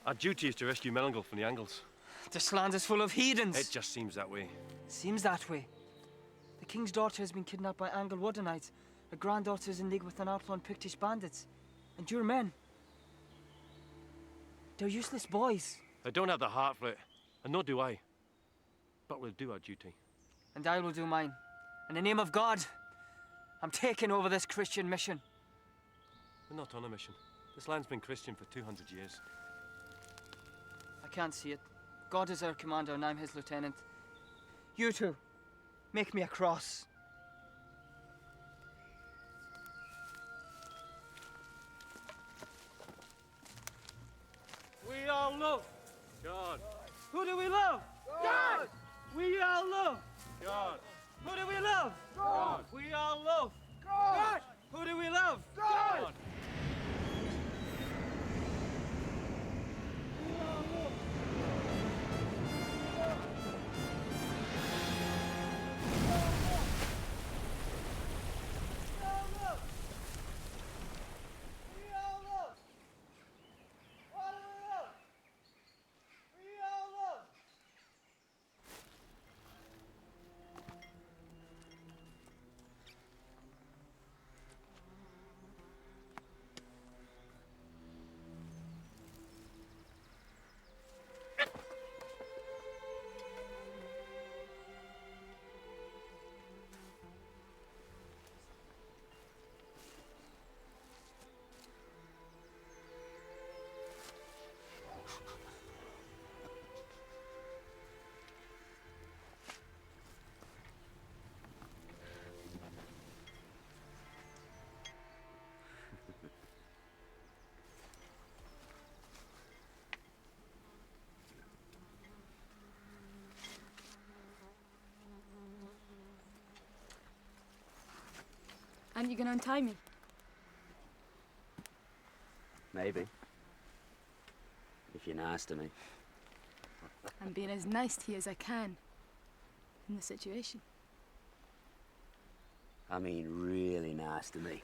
Our duty is to rescue Mellingle from the Angles. This land is full of heathens. It just seems that way. Seems that way. The king's daughter has been kidnapped by Angle Woodenites. Her granddaughter is in league with an outlaw and Pictish bandits. And your men. They're useless boys. They don't have the heart for it, and nor do I. But we'll do our duty. And I will do mine. In the name of God, I'm taking over this Christian mission. We're not on a mission. This land's been Christian for 200 years. I can't see it. God is our commander and I'm his lieutenant. You two, make me a cross. We all love God. Who do we love? God! We all love. God. Who do we love? God. We all love. God! Who do we love? God! Aren't you going to untie me? Maybe. If you're nice to me. I'm being as nice to you as I can in the situation. I mean, really nice to me.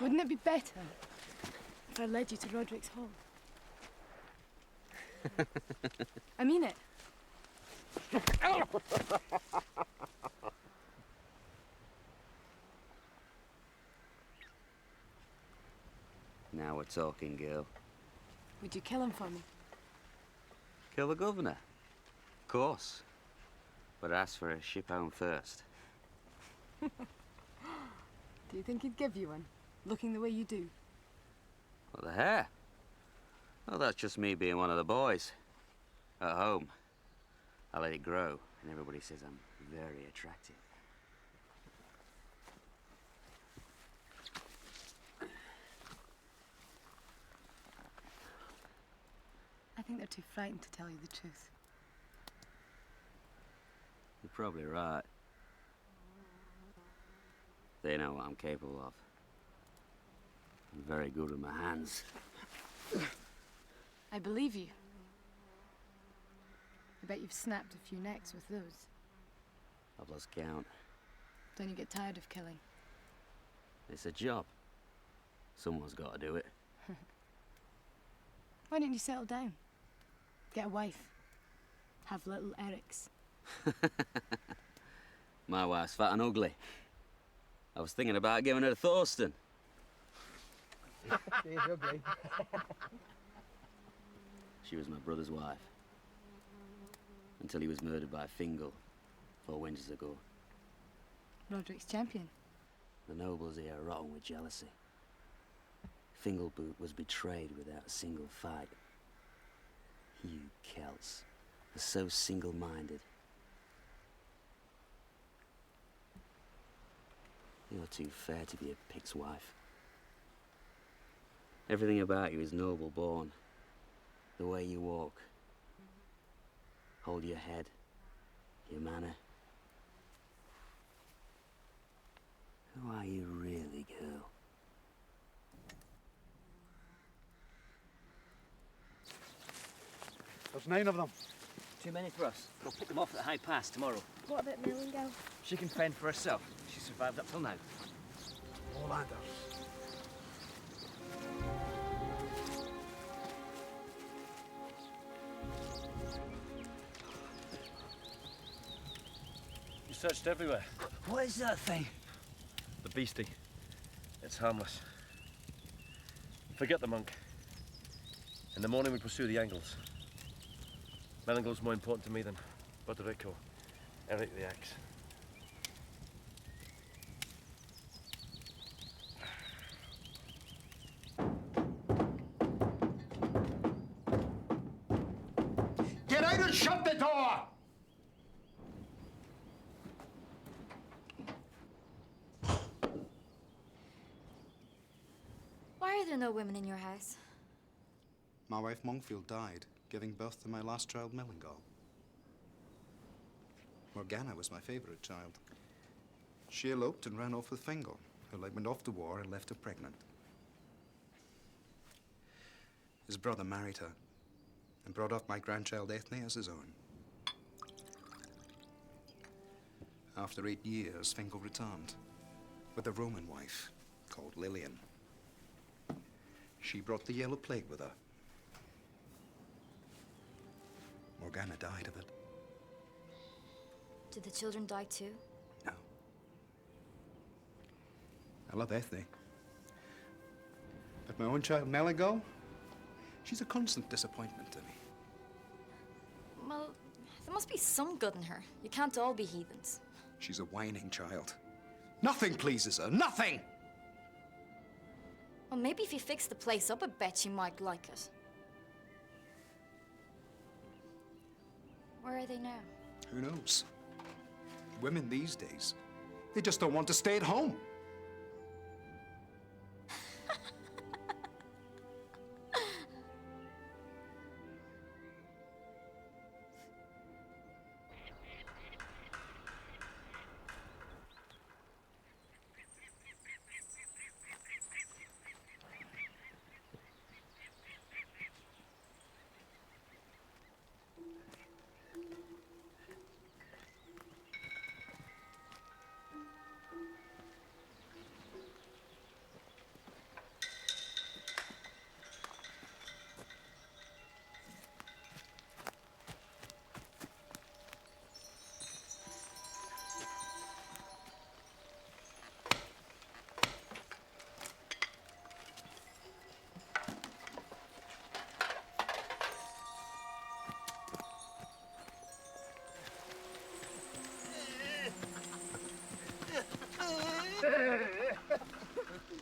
Wouldn't it be better if I led you to Roderick's hall? I mean it. Now we're talking, girl. Would you kill him for me? Kill the governor? Of course. But ask for a ship home first. Do you think he'd give you one, looking the way you do? What, the hair? Oh, that's just me being one of the boys. At home, I let it grow, and everybody says I'm very attractive. I think they're too frightened to tell you the truth. You're probably right. They know what I'm capable of. I'm very good with my hands. I believe you. I bet you've snapped a few necks with those. I've lost count. Don't you get tired of killing? It's a job. Someone's got to do it. Why don't you settle down? Get a wife. Have little Erics. My wife's fat and ugly. I was thinking about giving her to Thorsten. She's ugly. She was my brother's wife. Until he was murdered by Fingal 4 winters ago. Roderick's champion. The nobles here are rotten with jealousy. Fingal was betrayed without a single fight. You Celts are so single-minded. You're too fair to be a pig's wife. Everything about you is noble-born. The way you walk. Hold your head. Your manner. Who are you really, girl? There's 9 of them. Too many for us. We'll pick them off at the high pass tomorrow. What about Millingham? She can fend for herself. She survived up till now. Hollander. You searched everywhere. What is that thing? The beastie. It's harmless. Forget the monk. In the morning we pursue the angles. Mellingo's more important to me than Roderick or Eric the Axe. Get out and shut the door! Why are there no women in your house? My wife Monkfield died, giving birth to my last child, Millingal. Morgana was my favourite child. She eloped and ran off with Fingal, who went off to war and left her pregnant. His brother married her and brought off my grandchild Ethne as his own. After 8 years, Fingal returned with a Roman wife called Lillian. She brought the Yellow Plague with her. Morgana died of it. Did the children die too? No. I love Ethne. But my own child, Mellingal, she's a constant disappointment to me. Well, there must be some good in her. You can't all be heathens. She's a whining child. Nothing pleases her, nothing! Well, maybe if you fix the place up a bit, she might like it. Where are they now? Who knows? Women these days, they just don't want to stay at home.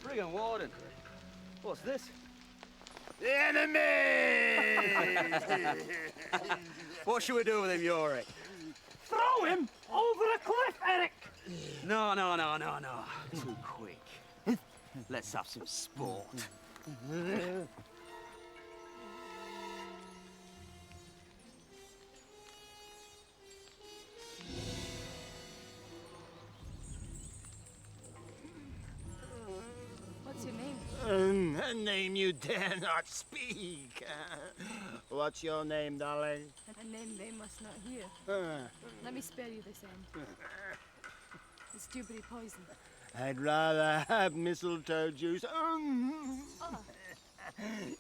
Friggin' warden. What's this? The enemy! What should we do with him, Yorick? Throw him over a cliff, Eric! No. Too quick. Let's have some sport. What's your name? A name you dare not speak. What's your name, darling? A name they must not hear. Let me spare you this end. It's dewberry poison. I'd rather have mistletoe juice. Oh.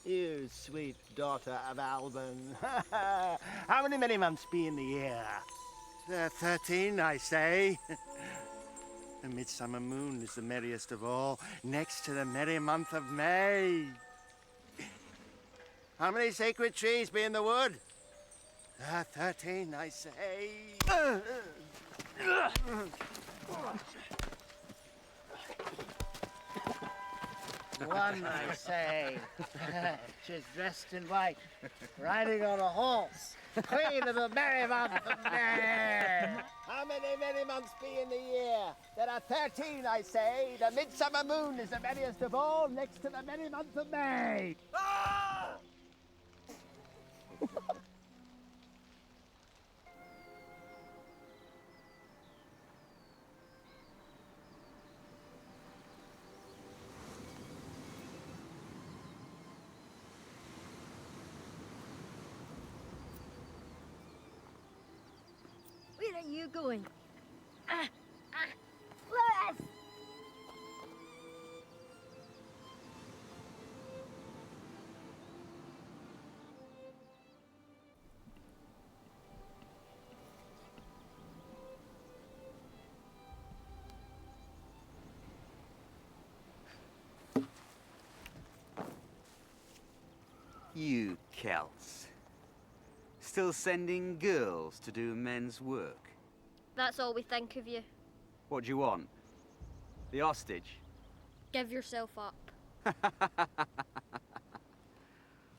You sweet daughter of Alban. How many months be in the year? 13, I say. The midsummer moon is the merriest of all, next to the merry month of May. How many sacred trees be in the wood? 13, I say. One, I say. She's dressed in white, riding on a horse, queen of the merry month of May. How many merry months be in the year? There are 13, I say. The midsummer moon is the merriest of all, next to the merry month of May. Ah! Where are you going? Lewis! You Celts. Still sending girls to do men's work. That's all we think of you. What do you want? The hostage? Give yourself up.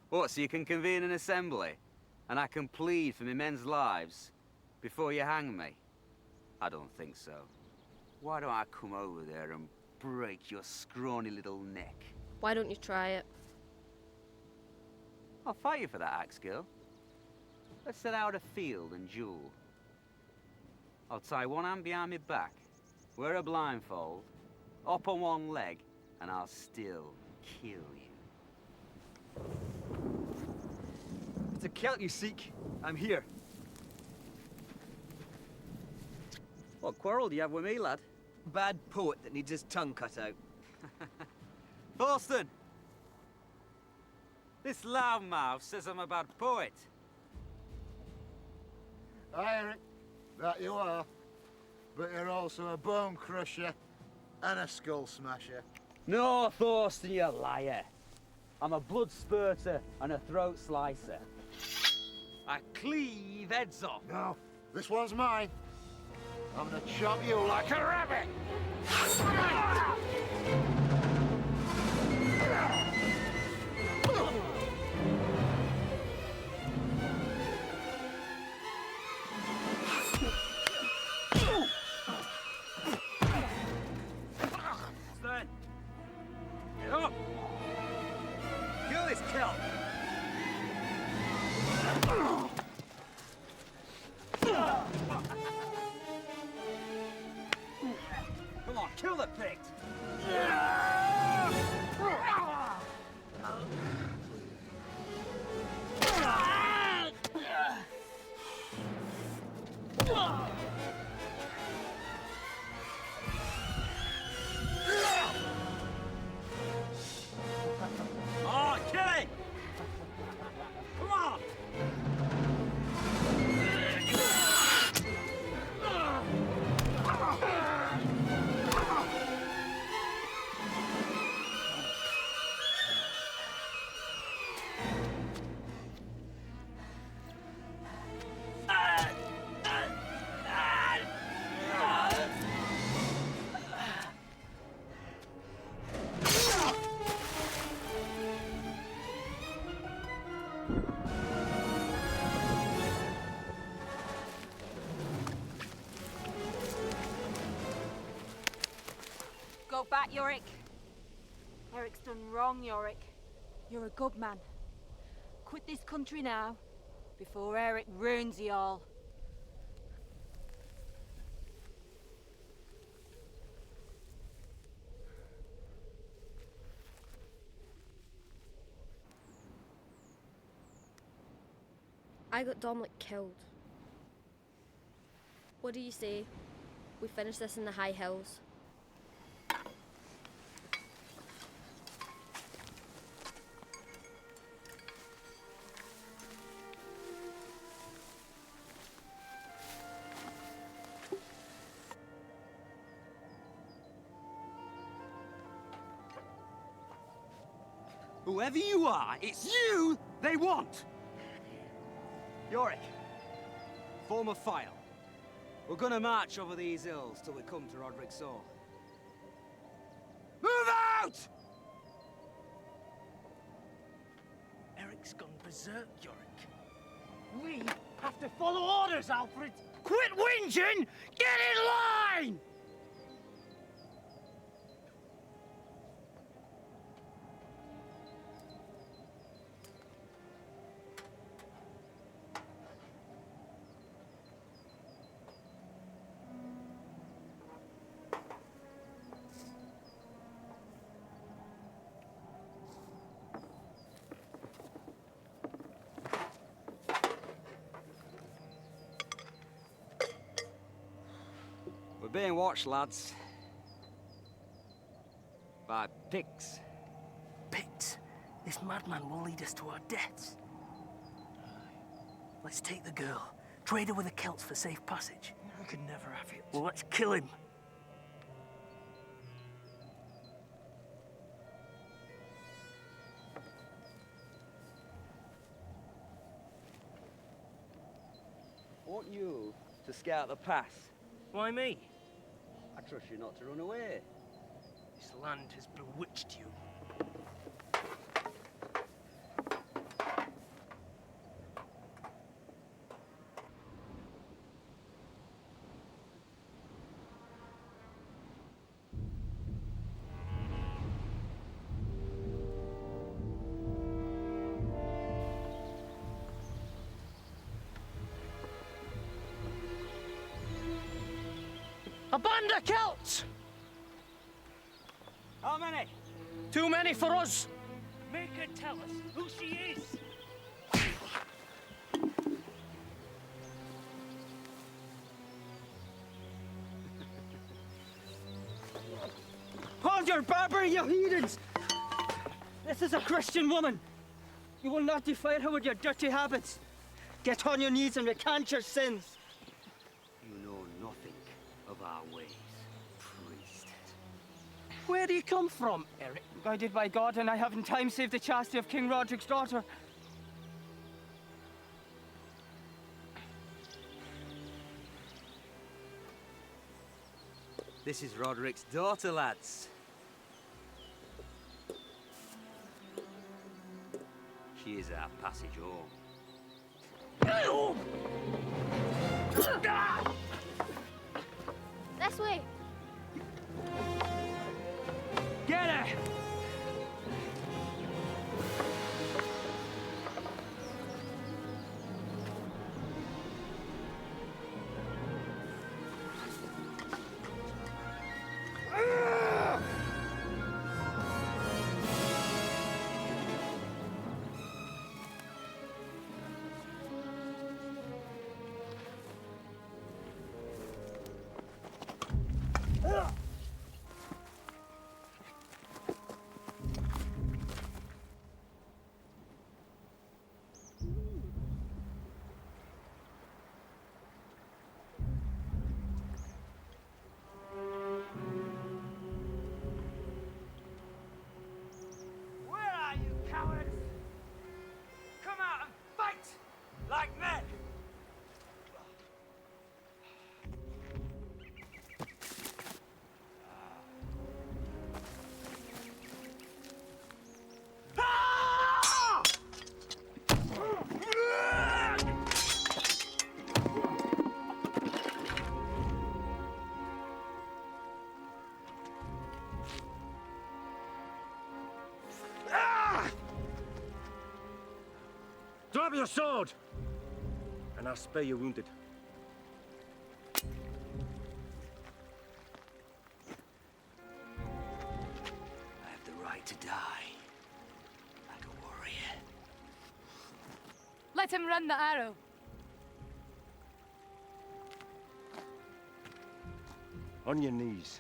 What, so you can convene an assembly and I can plead for me men's lives before you hang me? I don't think so. Why don't I come over there and break your scrawny little neck? Why don't you try it? I'll fight you for that, axe girl. Let's set out a field and duel. I'll tie one hand behind my back, wear a blindfold, up on one leg, and I'll still kill you. If it's a Celt you seek, I'm here. What quarrel do you have with me, lad? Bad poet that needs his tongue cut out. Thorsten! This loudmouth says I'm a bad poet. Aye, Eric, that you are. But you're also a bone crusher and a skull smasher. No, Thorsten, you liar. I'm a blood spurter and a throat slicer. I cleave heads off. No, this one's mine. I'm gonna chop you like a rabbit. Get up! Kill this Celt! Come on, kill the pig! Oh, kill it! Come on! go back, Yorick. Eric's done wrong, Yorick. You're a good man. Quit this country now, before Eric ruins ye all. I got Dominic killed. What do you say? We finish this in the high hills. Whoever you are, it's you they want! Yorick, form a file. We're gonna march over these hills till we come to Roderick's Hall. Move out! Eric's gone berserk, Yorick. We have to follow orders, Alfred. Quit whinging! Get in line! We're being watched, lads. By pigs. Pigs? This madman will lead us to our deaths. Let's take the girl. Trade her with the Celts for safe passage. I could never have it. Well, let's kill him. Want you to scout the pass? Why me? I trust you not to run away. This land has bewitched you. A band of Celts! How many? Too many for us. Make her tell us who she is. Hold your barber, you heathens! This is a Christian woman. You will not defile her with your dirty habits. Get on your knees and recant your sins. You know nothing of our ways, priest. Where do you come from, Eric? Guided by God, and I have in time saved the chastity of King Roderick's daughter. This is Roderick's daughter, lads. She is our passage home. This way! Get her! your sword! And I'll spare your wounded. I have the right to die. Like a warrior. Let him run the arrow. On your knees.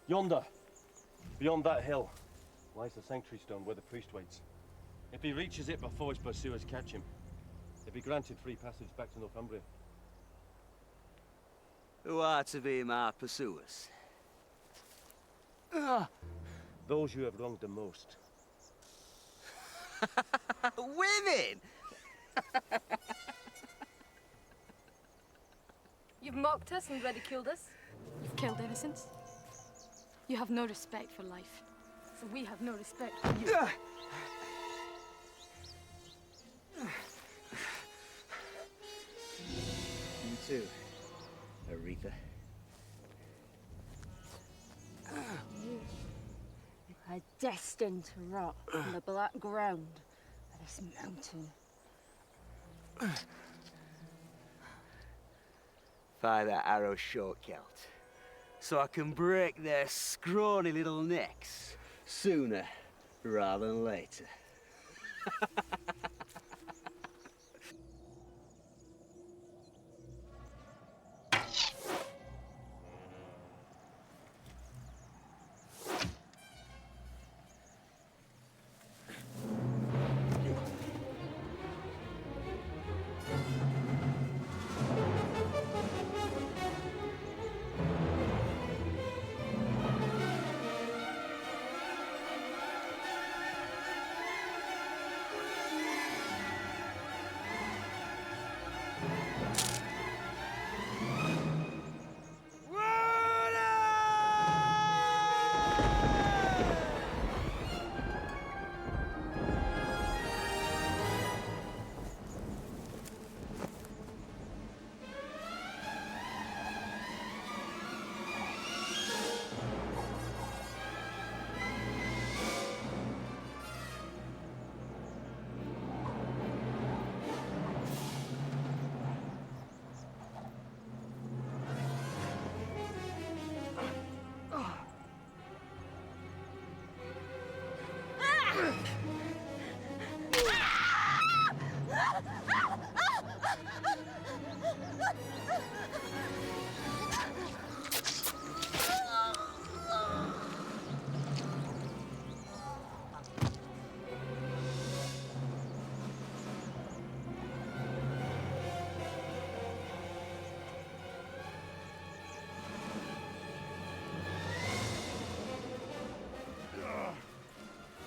Yonder, beyond that hill, lies the sanctuary stone where the priest waits. If he reaches it before his pursuers catch him, he'll be granted free passage back to Northumbria. Who are to be my pursuers? Those you have wronged the most. Women! You've mocked us and ridiculed us. You've killed innocents. You have no respect for life. So we have no respect for you. You too, Aretha. You are destined to rot on the black ground of this mountain. Fire that arrow short, Celt, so I can break their scrawny little necks sooner rather than later.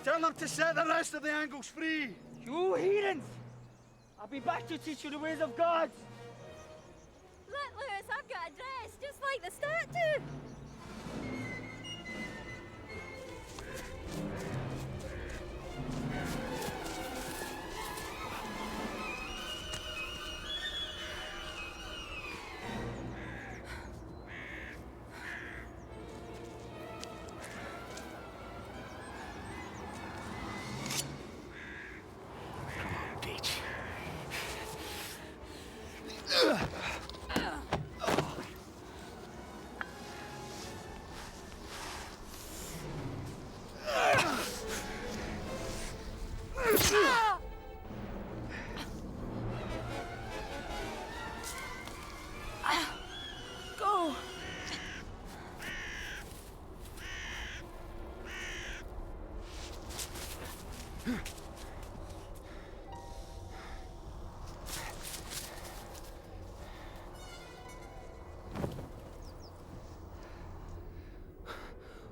Tell them to set the rest of the Angles free. You heathens! I'll be back to teach you the ways of God. Let loose, I've got a dress, just like the statue. Go!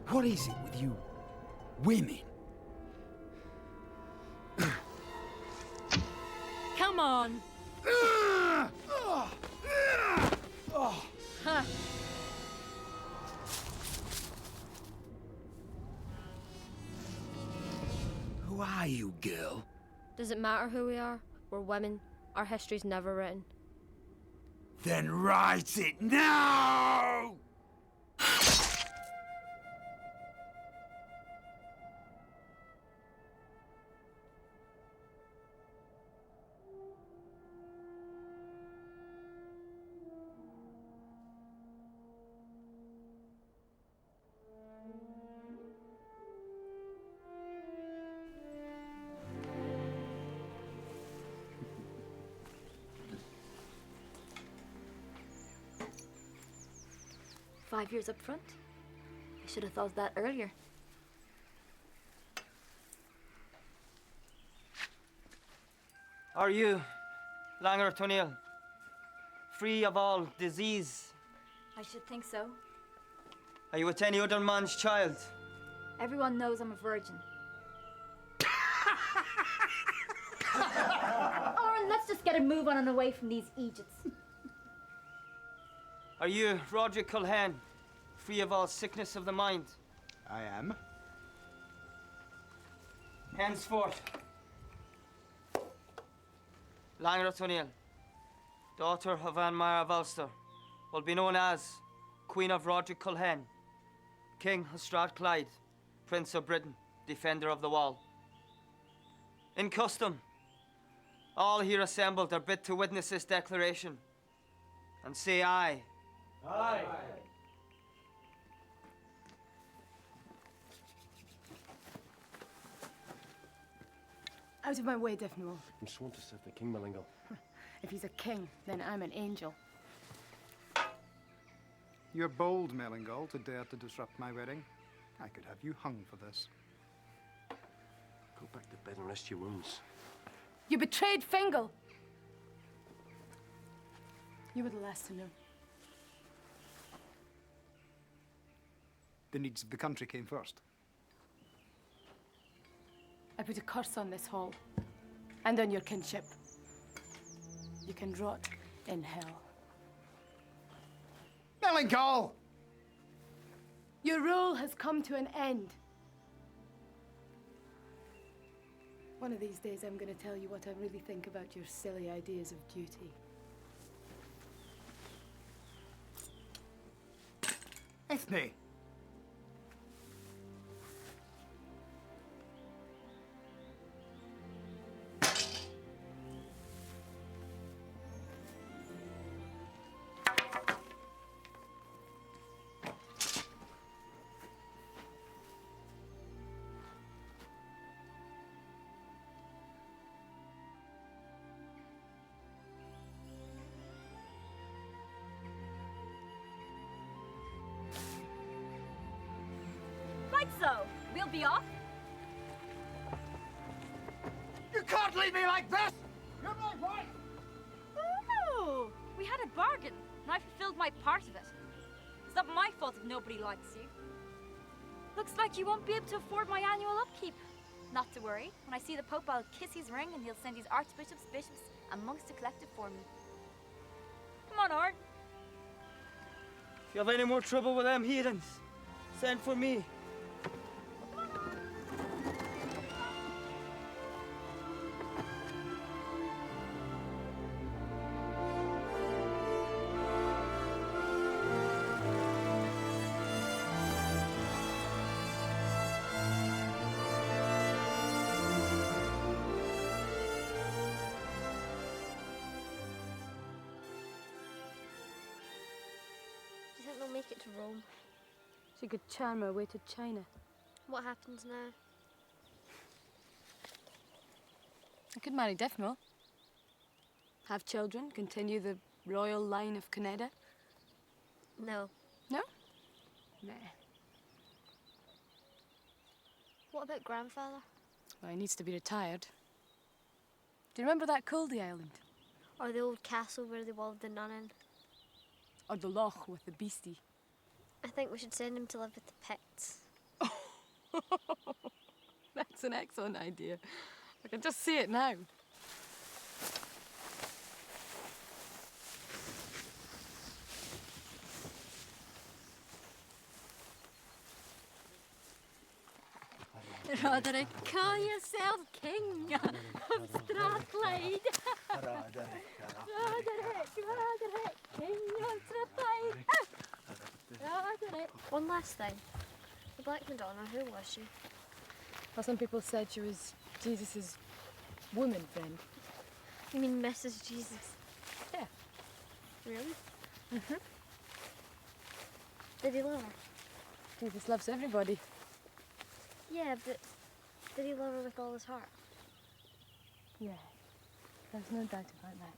What is it with you women? Come on. Huh. Who are you, girl? Does it matter who we are? We're women. Our history's never written. Then write it now! 5 years up front. I should have thought of that earlier. Are you, Langer Tunnel, free of all disease? I should think so. Are you with any other man's child? Everyone knows I'm a virgin. Aaron, let's just get a move on and away from these Egypts. Are you, Roger Culhane, free of all sickness of the mind? I am. Henceforth, Langer Tunnel, daughter of Anne Mairi of Ulster, will be known as Queen of Roger Culhane, King of Strathclyde, Prince of Britain, Defender of the Wall. In custom, all here assembled are bid to witness this declaration, and say aye. Aye. Out of my way, Defnual. I'm sworn to serve the King, Melingal. If he's a king, then I'm an angel. You're bold, Melingal, to dare to disrupt my wedding. I could have you hung for this. Go back to bed and rest your wounds. You betrayed Fingal! You were the last to know. The needs of the country came first. I put a curse on this hall, and on your kinship. You can rot in hell. Melingal! Your rule has come to an end. One of these days I'm going to tell you what I really think about your silly ideas of duty. Ethne! Right so, we'll be off. You can't leave me like this! You're my wife! Ooh, we had a bargain, and I fulfilled my part of it. It's not my fault if nobody likes you. Looks like you won't be able to afford my annual upkeep. Not to worry. When I see the Pope, I'll kiss his ring, and he'll send his archbishops, bishops, and monks to collect it for me. Come on, Art. If you have any more trouble with them heathens, send for me. Do you think they'll make it to Rome? She could charm her way to China. What happens now? I could marry Defnual. Have children, continue the royal line of Canada. No. No? Nah. What about grandfather? Well, he needs to be retired. Do you remember that Culdee Island? Or the old castle where they walled the nun in? Or the loch with the beastie? I think we should send him to live with the Picts. That's an excellent idea. I can just see it now. Roderick, call yourself king of Strathclyde. Roderick, king of Strathclyde. Roderick. One last thing. The Black Madonna, who was she? Well, some people said she was Jesus' woman friend. You mean Mrs. Jesus? Yeah. Really? Mm-hmm. Did he love her? Jesus loves everybody. Yeah, but did he love her with all his heart? Yeah, there's no doubt about that.